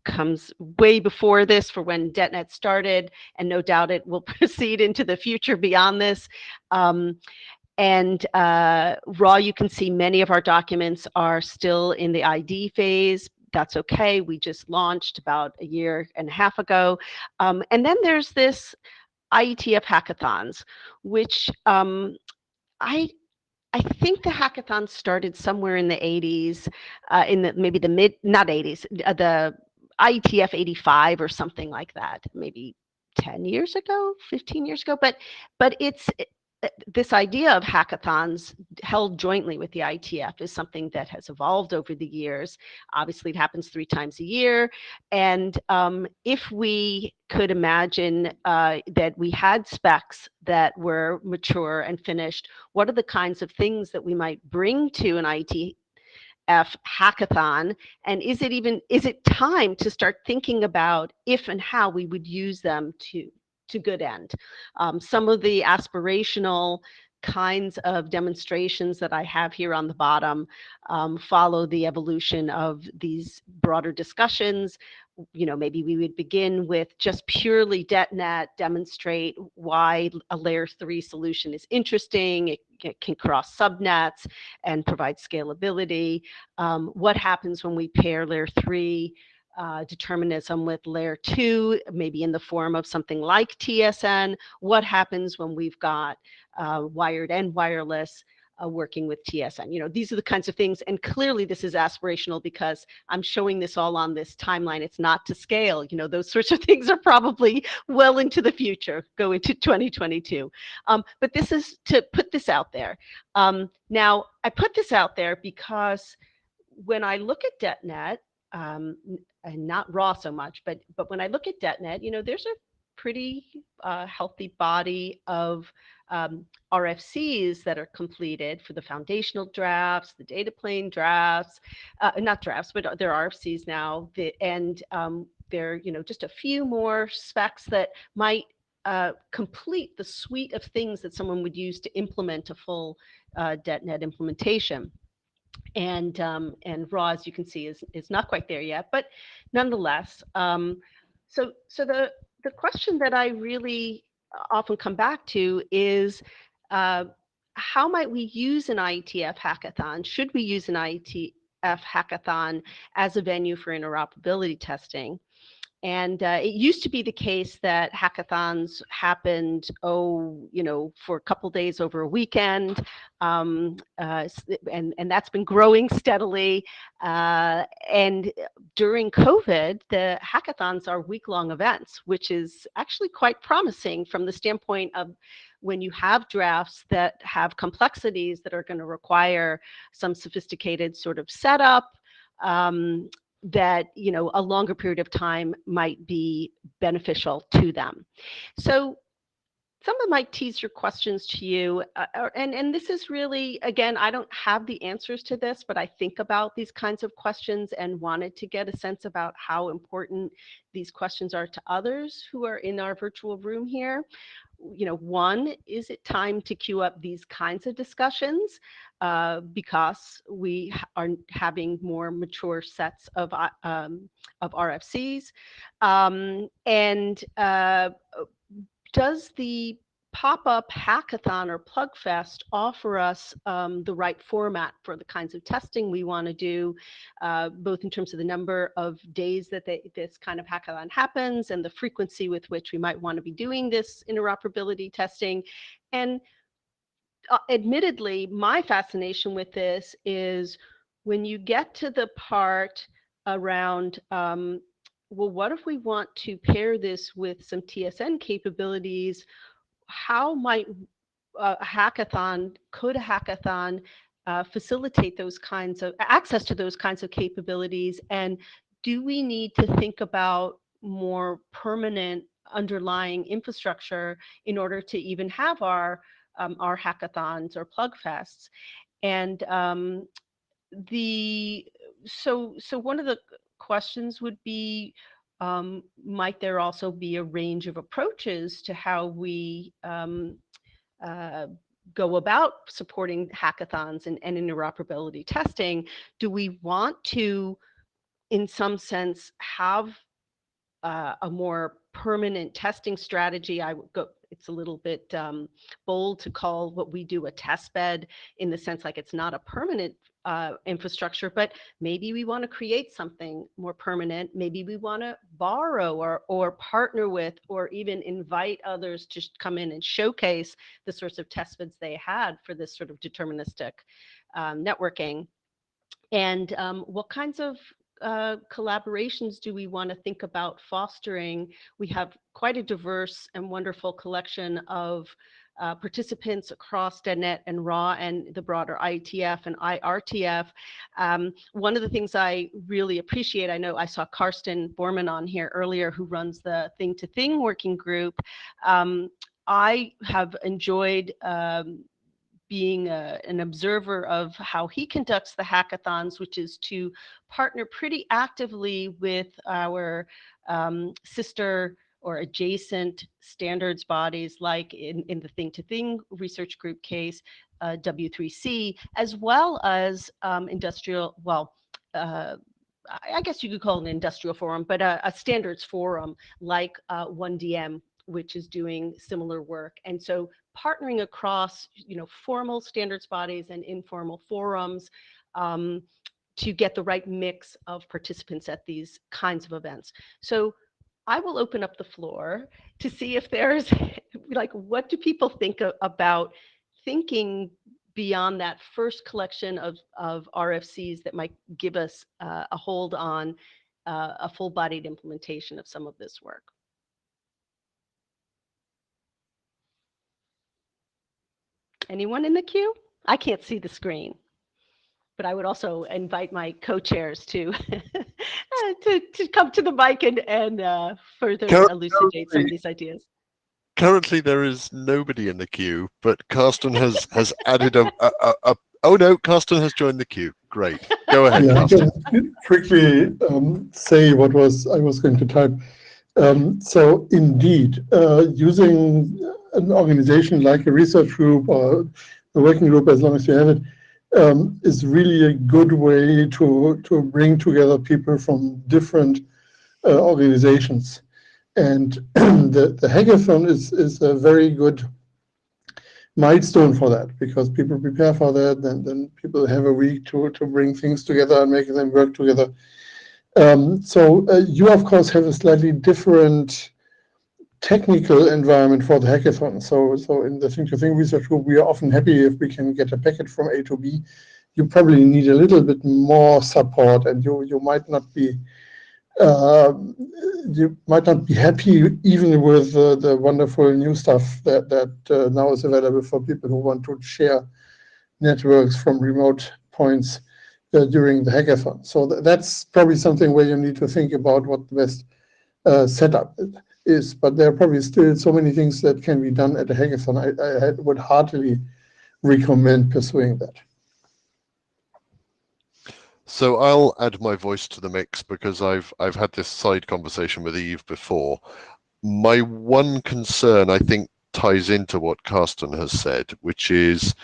comes way before this for when DetNet started, and no doubt it will proceed into the future beyond this. And RAW, you can see many of our documents are still in the ID phase. That's okay. We just launched about a year and a half ago. And then there's this IETF hackathons, which I think the hackathon started somewhere in the 80s, maybe the mid, not 80s, the IETF 85 or something like that, maybe 10 years ago, 15 years ago. But it's this idea of hackathons held jointly with the IETF is something that has evolved over the years. Obviously, it happens 3 times a year. And if we could imagine that we had specs that were mature and finished, what are the kinds of things that we might bring to an IETF hackathon? And is it time to start thinking about if and how we would use them to good end? Some of the aspirational kinds of demonstrations that I have here on the bottom follow the evolution of these broader discussions. Maybe we would begin with just purely DetNet, demonstrate why a layer 3 solution is interesting. It can cross subnets and provide scalability. What happens when we pair layer 3 determinism with layer 2, maybe in the form of something like TSN? What happens when we've got wired and wireless working with TSN? These are the kinds of things, and clearly this is aspirational because I'm showing this all on this timeline. It's not to scale. Those sorts of things are probably well into the future, go into 2022. But this is to put this out there. Now, I put this out there because when I look at DetNet, and not RAW so much, but when I look at DetNet, there's a pretty healthy body of RFCs that are completed for the foundational drafts, the data plane drafts, not drafts, but they're RFCs now. And there are, just a few more specs that might complete the suite of things that someone would use to implement a full DetNet implementation. And RAW, as you can see, is not quite there yet, but nonetheless. So the question that I really often come back to is, how might we use an IETF hackathon? Should we use an IETF hackathon as a venue for interoperability testing? And it used to be the case that hackathons happened, for a couple days over a weekend, and that's been growing steadily. And during COVID, the hackathons are week-long events, which is actually quite promising from the standpoint of when you have drafts that have complexities that are going to require some sophisticated sort of setup. That a longer period of time might be beneficial to them. So some of my teaser questions to you, and this is really, again, I don't have the answers to this, but I think about these kinds of questions and wanted to get a sense about how important these questions are to others who are in our virtual room here. One, is it time to queue up these kinds of discussions because we are having more mature sets of RFCs? And does the pop-up hackathon or plugfest offer us the right format for the kinds of testing we want to do, both in terms of the number of days that this kind of hackathon happens and the frequency with which we might want to be doing this interoperability testing. And admittedly, my fascination with this is when you get to the part around, well, what if we want to pair this with some TSN capabilities? How might a hackathon facilitate those kinds of access to those kinds of capabilities? And do we need to think about more permanent underlying infrastructure in order to even have our hackathons or plugfests? And so one of the questions would be, might there also be a range of approaches to how we go about supporting hackathons and interoperability testing? Do we want to, in some sense, have a more permanent testing strategy? It's a little bit bold to call what we do a test bed, in the sense like it's not a permanent infrastructure, but maybe we want to create something more permanent. Maybe we want to borrow or partner with, or even invite others to come in and showcase the sorts of test beds they had for this sort of deterministic networking. And what kinds of collaborations do we want to think about fostering? We have quite a diverse and wonderful collection of participants across DEDNet and RAW and the broader IETF and IRTF. One of the things I really appreciate, I know I saw Karsten Borman on here earlier, who runs the Thing to Thing working group. I have enjoyed being an observer of how he conducts the hackathons, which is to partner pretty actively with our sister or adjacent standards bodies, like in the Thing to Thing research group case, W3C, as well as industrial, well, I guess you could call it an industrial forum, but a standards forum like 1DM, which is doing similar work. And so partnering across, formal standards bodies and informal forums to get the right mix of participants at these kinds of events. So I will open up the floor to see if there's, like, what do people think about thinking beyond that first collection of RFCs that might give us a hold on a full-bodied implementation of some of this work? Anyone in the queue? I can't see the screen, but I would also invite my co-chairs to to come to the mic and further elucidate some of these ideas. Currently, there is nobody in the queue, but Karsten has added a. Oh no, Karsten has joined the queue. Great. Go ahead, Karsten. I can quickly say what I was going to type. So indeed, using an organization like a research group or a working group, as long as you have it, is really a good way to bring together people from different organizations. And the hackathon is a very good milestone for that, because people prepare for that, then people have a week to bring things together and make them work together. So you, of course, have a slightly different technical environment for the hackathon. So in the Think to Think research group, we are often happy if we can get a packet from A to B. You probably need a little bit more support, and you might not be happy even with the wonderful new stuff that now is available for people who want to share networks from remote points during the hackathon. So that's probably something where you need to think about what the best setup is. But there are probably still so many things that can be done at a hackathon. I would heartily recommend pursuing that. So I'll add my voice to the mix, because I've had this side conversation with Eve before. My one concern, I think, ties into what Karsten has said, which is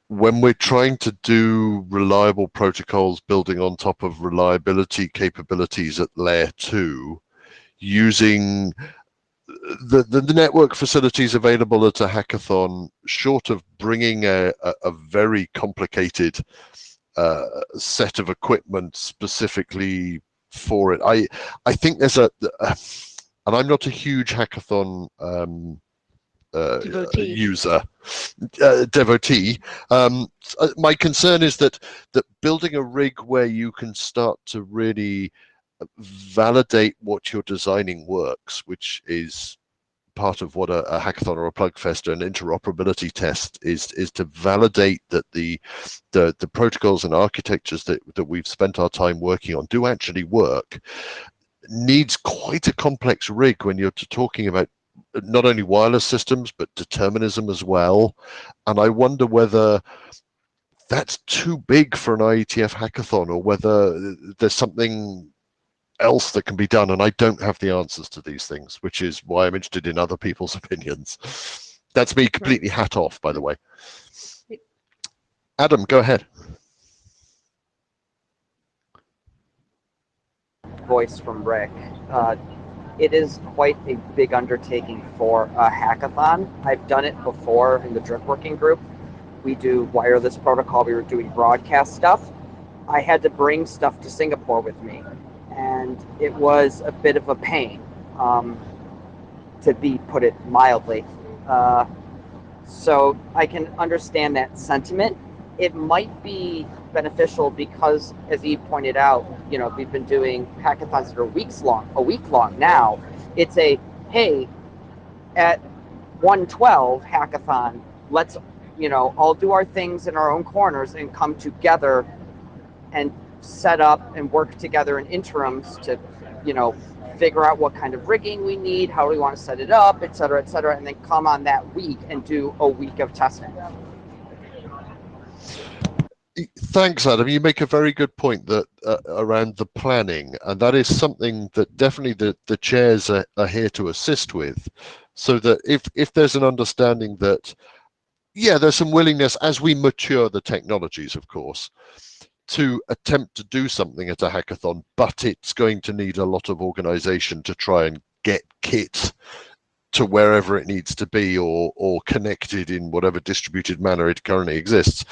when we're trying to do reliable protocols building on top of reliability capabilities at layer 2, using the network facilities available at a hackathon, short of bringing a very complicated set of equipment specifically for it, I think there's and I'm not a huge hackathon devotee. My concern is that building a rig where you can start to really validate what you're designing works, which is part of what a hackathon or a plugfest or an interoperability test is to validate that the protocols and architectures that we've spent our time working on do actually work, needs quite a complex rig when you're talking about not only wireless systems but determinism as well. And I wonder whether that's too big for an IETF hackathon, or whether there's something else that can be done, and I don't have the answers to these things, which is why I'm interested in other people's opinions. That's me completely hat off, by the way. Adam, go ahead. Voice from Rick. It is quite a big undertaking for a hackathon. I've done it before in the Drip Working Group. We do wireless protocol. We were doing broadcast stuff. I had to bring stuff to Singapore with me, and it was a bit of a pain, to put it mildly. So I can understand that sentiment. It might be beneficial because, as he pointed out, we've been doing hackathons that are a week long now. It's hey, at 1:12 hackathon, let's all do our things in our own corners and come together and set up and work together in interims to figure out what kind of rigging we need, how we want to set it up, et cetera, and then come on that week and do a week of testing. Thanks, Adam. You make a very good point that around the planning, and that is something that definitely the chairs are here to assist with, so that if there's an understanding that, yeah, there's some willingness as we mature the technologies, of course, to attempt to do something at a hackathon, but it's going to need a lot of organization to try and get kit to wherever it needs to be, or connected in whatever distributed manner it currently exists.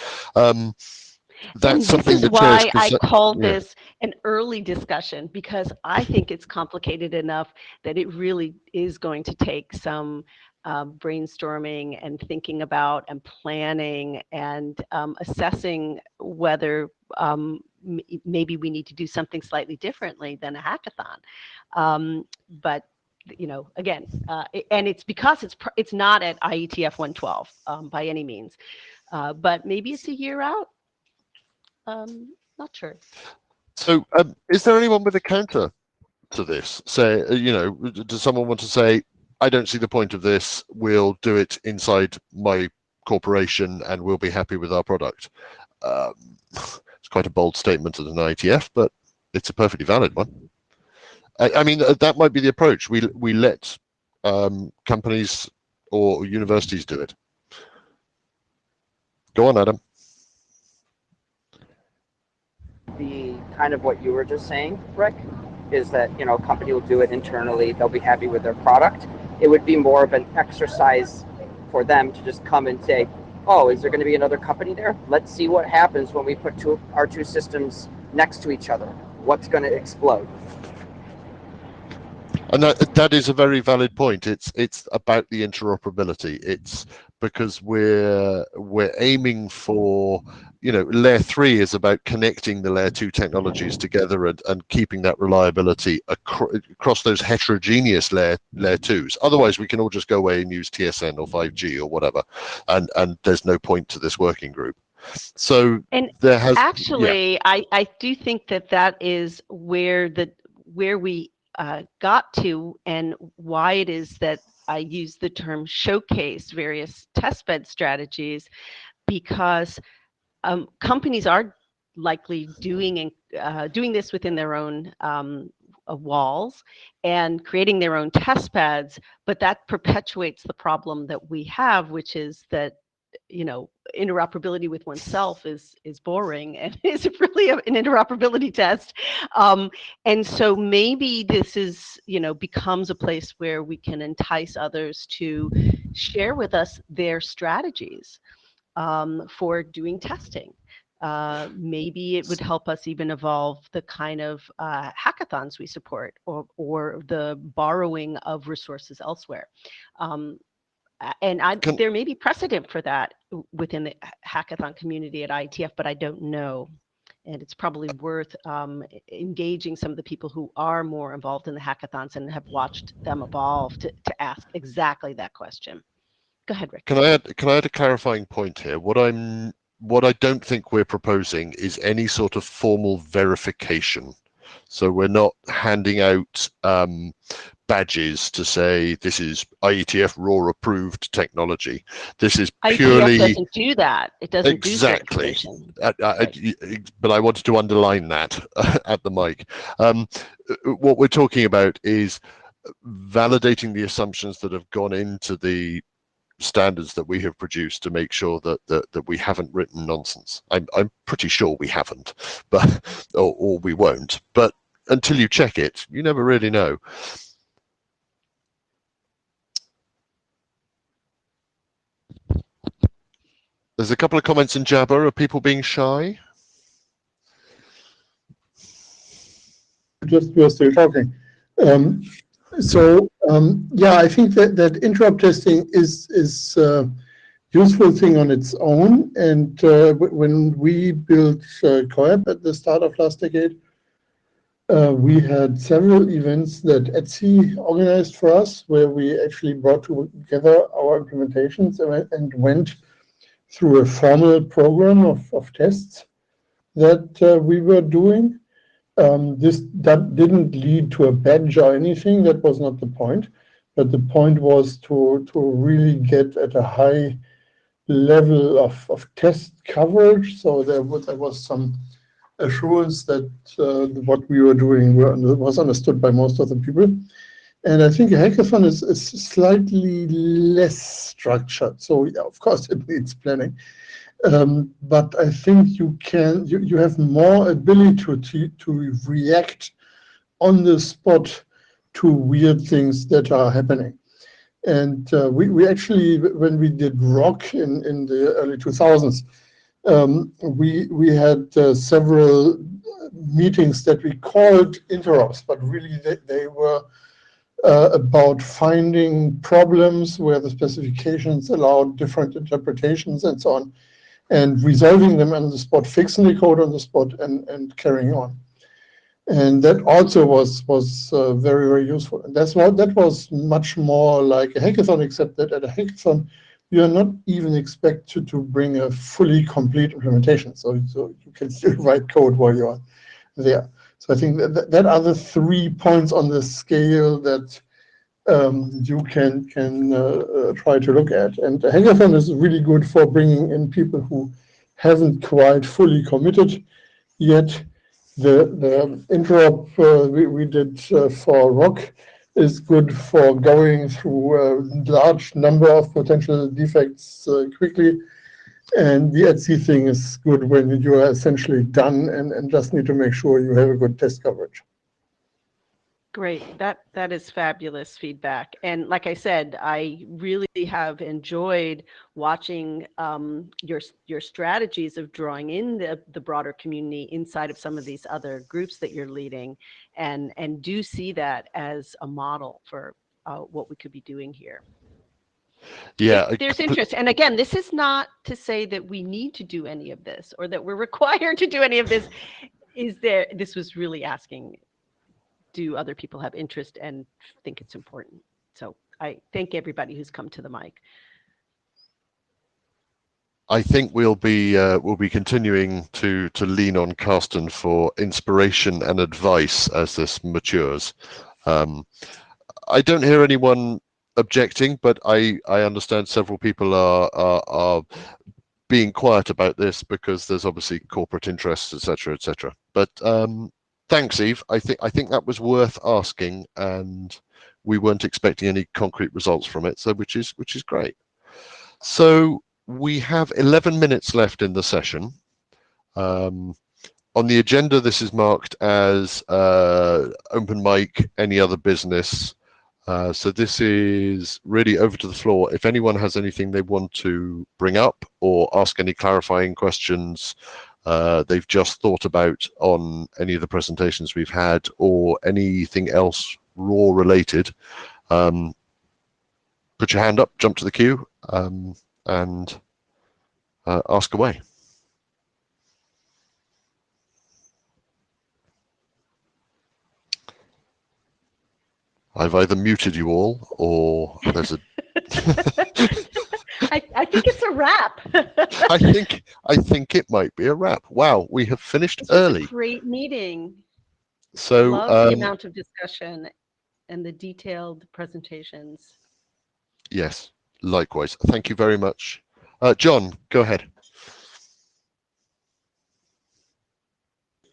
That's something this is why I call this an early discussion, because I think it's complicated enough that it really is going to take some brainstorming and thinking about and planning and assessing whether maybe we need to do something slightly differently than a hackathon. But again, and it's because it's not at IETF 112 by any means, but maybe it's a year out. Not sure. So, is there anyone with a counter to this? Say, does someone want to say, I don't see the point of this, we'll do it inside my corporation and we'll be happy with our product? It's quite a bold statement as an IETF, but it's a perfectly valid one. I mean, that might be the approach. We let companies or universities do it. Go on, Adam. The kind of what you were just saying, Rick, is that a company will do it internally. They'll be happy with their product. It would be more of an exercise for them to just come and say, oh, is there going to be another company there? Let's see what happens when we put our two systems next to each other. What's going to explode? And that is a very valid point. It's about the interoperability. It's because we're aiming for, layer 3 is about connecting the layer 2 technologies together and keeping that reliability across those heterogeneous layer 2s. Otherwise, we can all just go away and use TSN or 5G or whatever, and there's no point to this working group. So there has actually, yeah. I do think that is where we got to, and why it is that I use the term showcase various testbed strategies, because companies are likely doing this within their own walls and creating their own test beds, but that perpetuates the problem that we have, which is that interoperability with oneself is boring and is really an interoperability test. And so maybe this is, becomes a place where we can entice others to share with us their strategies for doing testing. Maybe it would help us even evolve the kind of hackathons we support, or the borrowing of resources elsewhere. There may be precedent for that within the hackathon community at IETF, but I don't know. And it's probably worth engaging some of the people who are more involved in the hackathons and have watched them evolve to ask exactly that question. Go ahead, Rick. Can I add a clarifying point here? What I don't think we're proposing is any sort of formal verification. So we're not handing out badges to say this is IETF RAW approved technology. This is purely. IETF doesn't do that. It doesn't exactly. Do but I wanted to underline that at the mic. What we're talking about is validating the assumptions that have gone into the standards that we have produced to make sure that we haven't written nonsense. I'm pretty sure we haven't, but or we won't. But until you check it, you never really know. There's a couple of comments in Jabber. Are people being shy? Just we're still talking. Yeah, I think that interop testing is a useful thing on its own. And when we built COAP at the start of last decade, we had several events that Etsy organized for us, where we actually brought together our implementations and went through a formal program of tests that we were doing. That didn't lead to a badge or anything. That was not the point. But the point was to really get at a high level of test coverage. So there was some assurance that what we were doing was understood by most of the people. And I think a hackathon is slightly less structured. So yeah, of course it needs planning. But I think you have more ability to react on the spot to weird things that are happening. And we actually, when we did ROC in the early 2000s, we had several meetings that we called interops, but really they were about finding problems where the specifications allowed different interpretations and so on, and resolving them on the spot, fixing the code on the spot, and carrying on. And that also was very, very useful. And that was much more like a hackathon, except that at a hackathon, you are not even expected to bring a fully complete implementation. So you can still write code while you are there. So I think that are the 3 points on the scale that you can try to look at. And a hackathon is really good for bringing in people who haven't quite fully committed yet. The interop we did for ROC is good for going through a large number of potential defects quickly. And the Etsy thing is good when you are essentially done and just need to make sure you have a good test coverage. Great. That is fabulous feedback. And like I said, I really have enjoyed watching your strategies of drawing in the broader community inside of some of these other groups that you're leading, and do see that as a model for what we could be doing here. Yeah, there's interest. And again, this is not to say that we need to do any of this or that we're required to do any of this. This was really asking, do other people have interest and think it's important? So I thank everybody who's come to the mic. I think we'll be continuing to lean on Carsten for inspiration and advice as this matures. I don't hear anyone objecting, but I understand several people are being quiet about this because there's obviously corporate interests, etc., etc. But thanks, Eve. I think that was worth asking, and we weren't expecting any concrete results from it, so which is great. So we have 11 minutes left in the session. On the agenda, this is marked as open mic, any other business. So this is really over to the floor. If anyone has anything they want to bring up or ask any clarifying questions they've just thought about on any of the presentations we've had or anything else raw related, put your hand up, jump to the queue, and ask away. I've either muted you all or there's a I think it's a wrap. I think it might be a wrap. Wow, we have finished This was early. a great meeting. So love the amount of discussion and the detailed presentations. yes, likewise. Thank you very much. John, go ahead.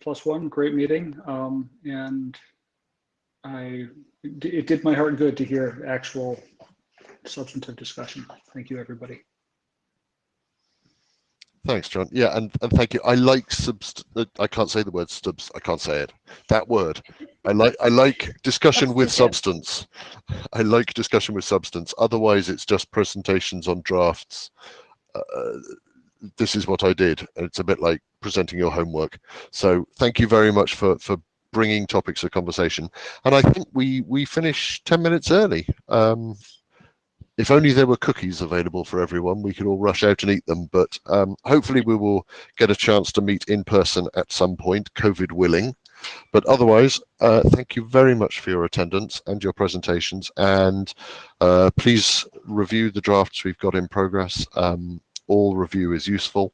+1, great meeting, and it did my heart good to hear actual substantive discussion. Thank you, everybody. Thanks, John. Yeah, and thank you. I like I can't say the word stubs. I can't say it. That word. I like discussion with substance. I like discussion with substance. Otherwise, it's just presentations on drafts. This is what I did. It's a bit like presenting your homework. So thank you very much for bringing topics of conversation. And I think we finished 10 minutes early. If only there were cookies available for everyone, we could all rush out and eat them. But hopefully we will get a chance to meet in person at some point, COVID willing. But otherwise, thank you very much for your attendance and your presentations. And please review the drafts we've got in progress. All review is useful.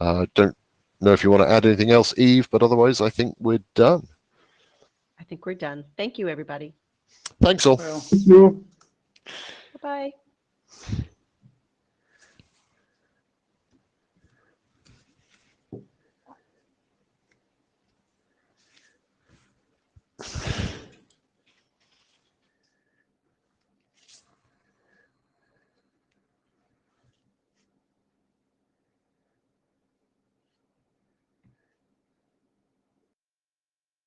Don't know if you want to add anything else, Eve, but otherwise I think we're done. I think we're done. Thank you, everybody. Thanks all. Well. Thank you. Bye-bye.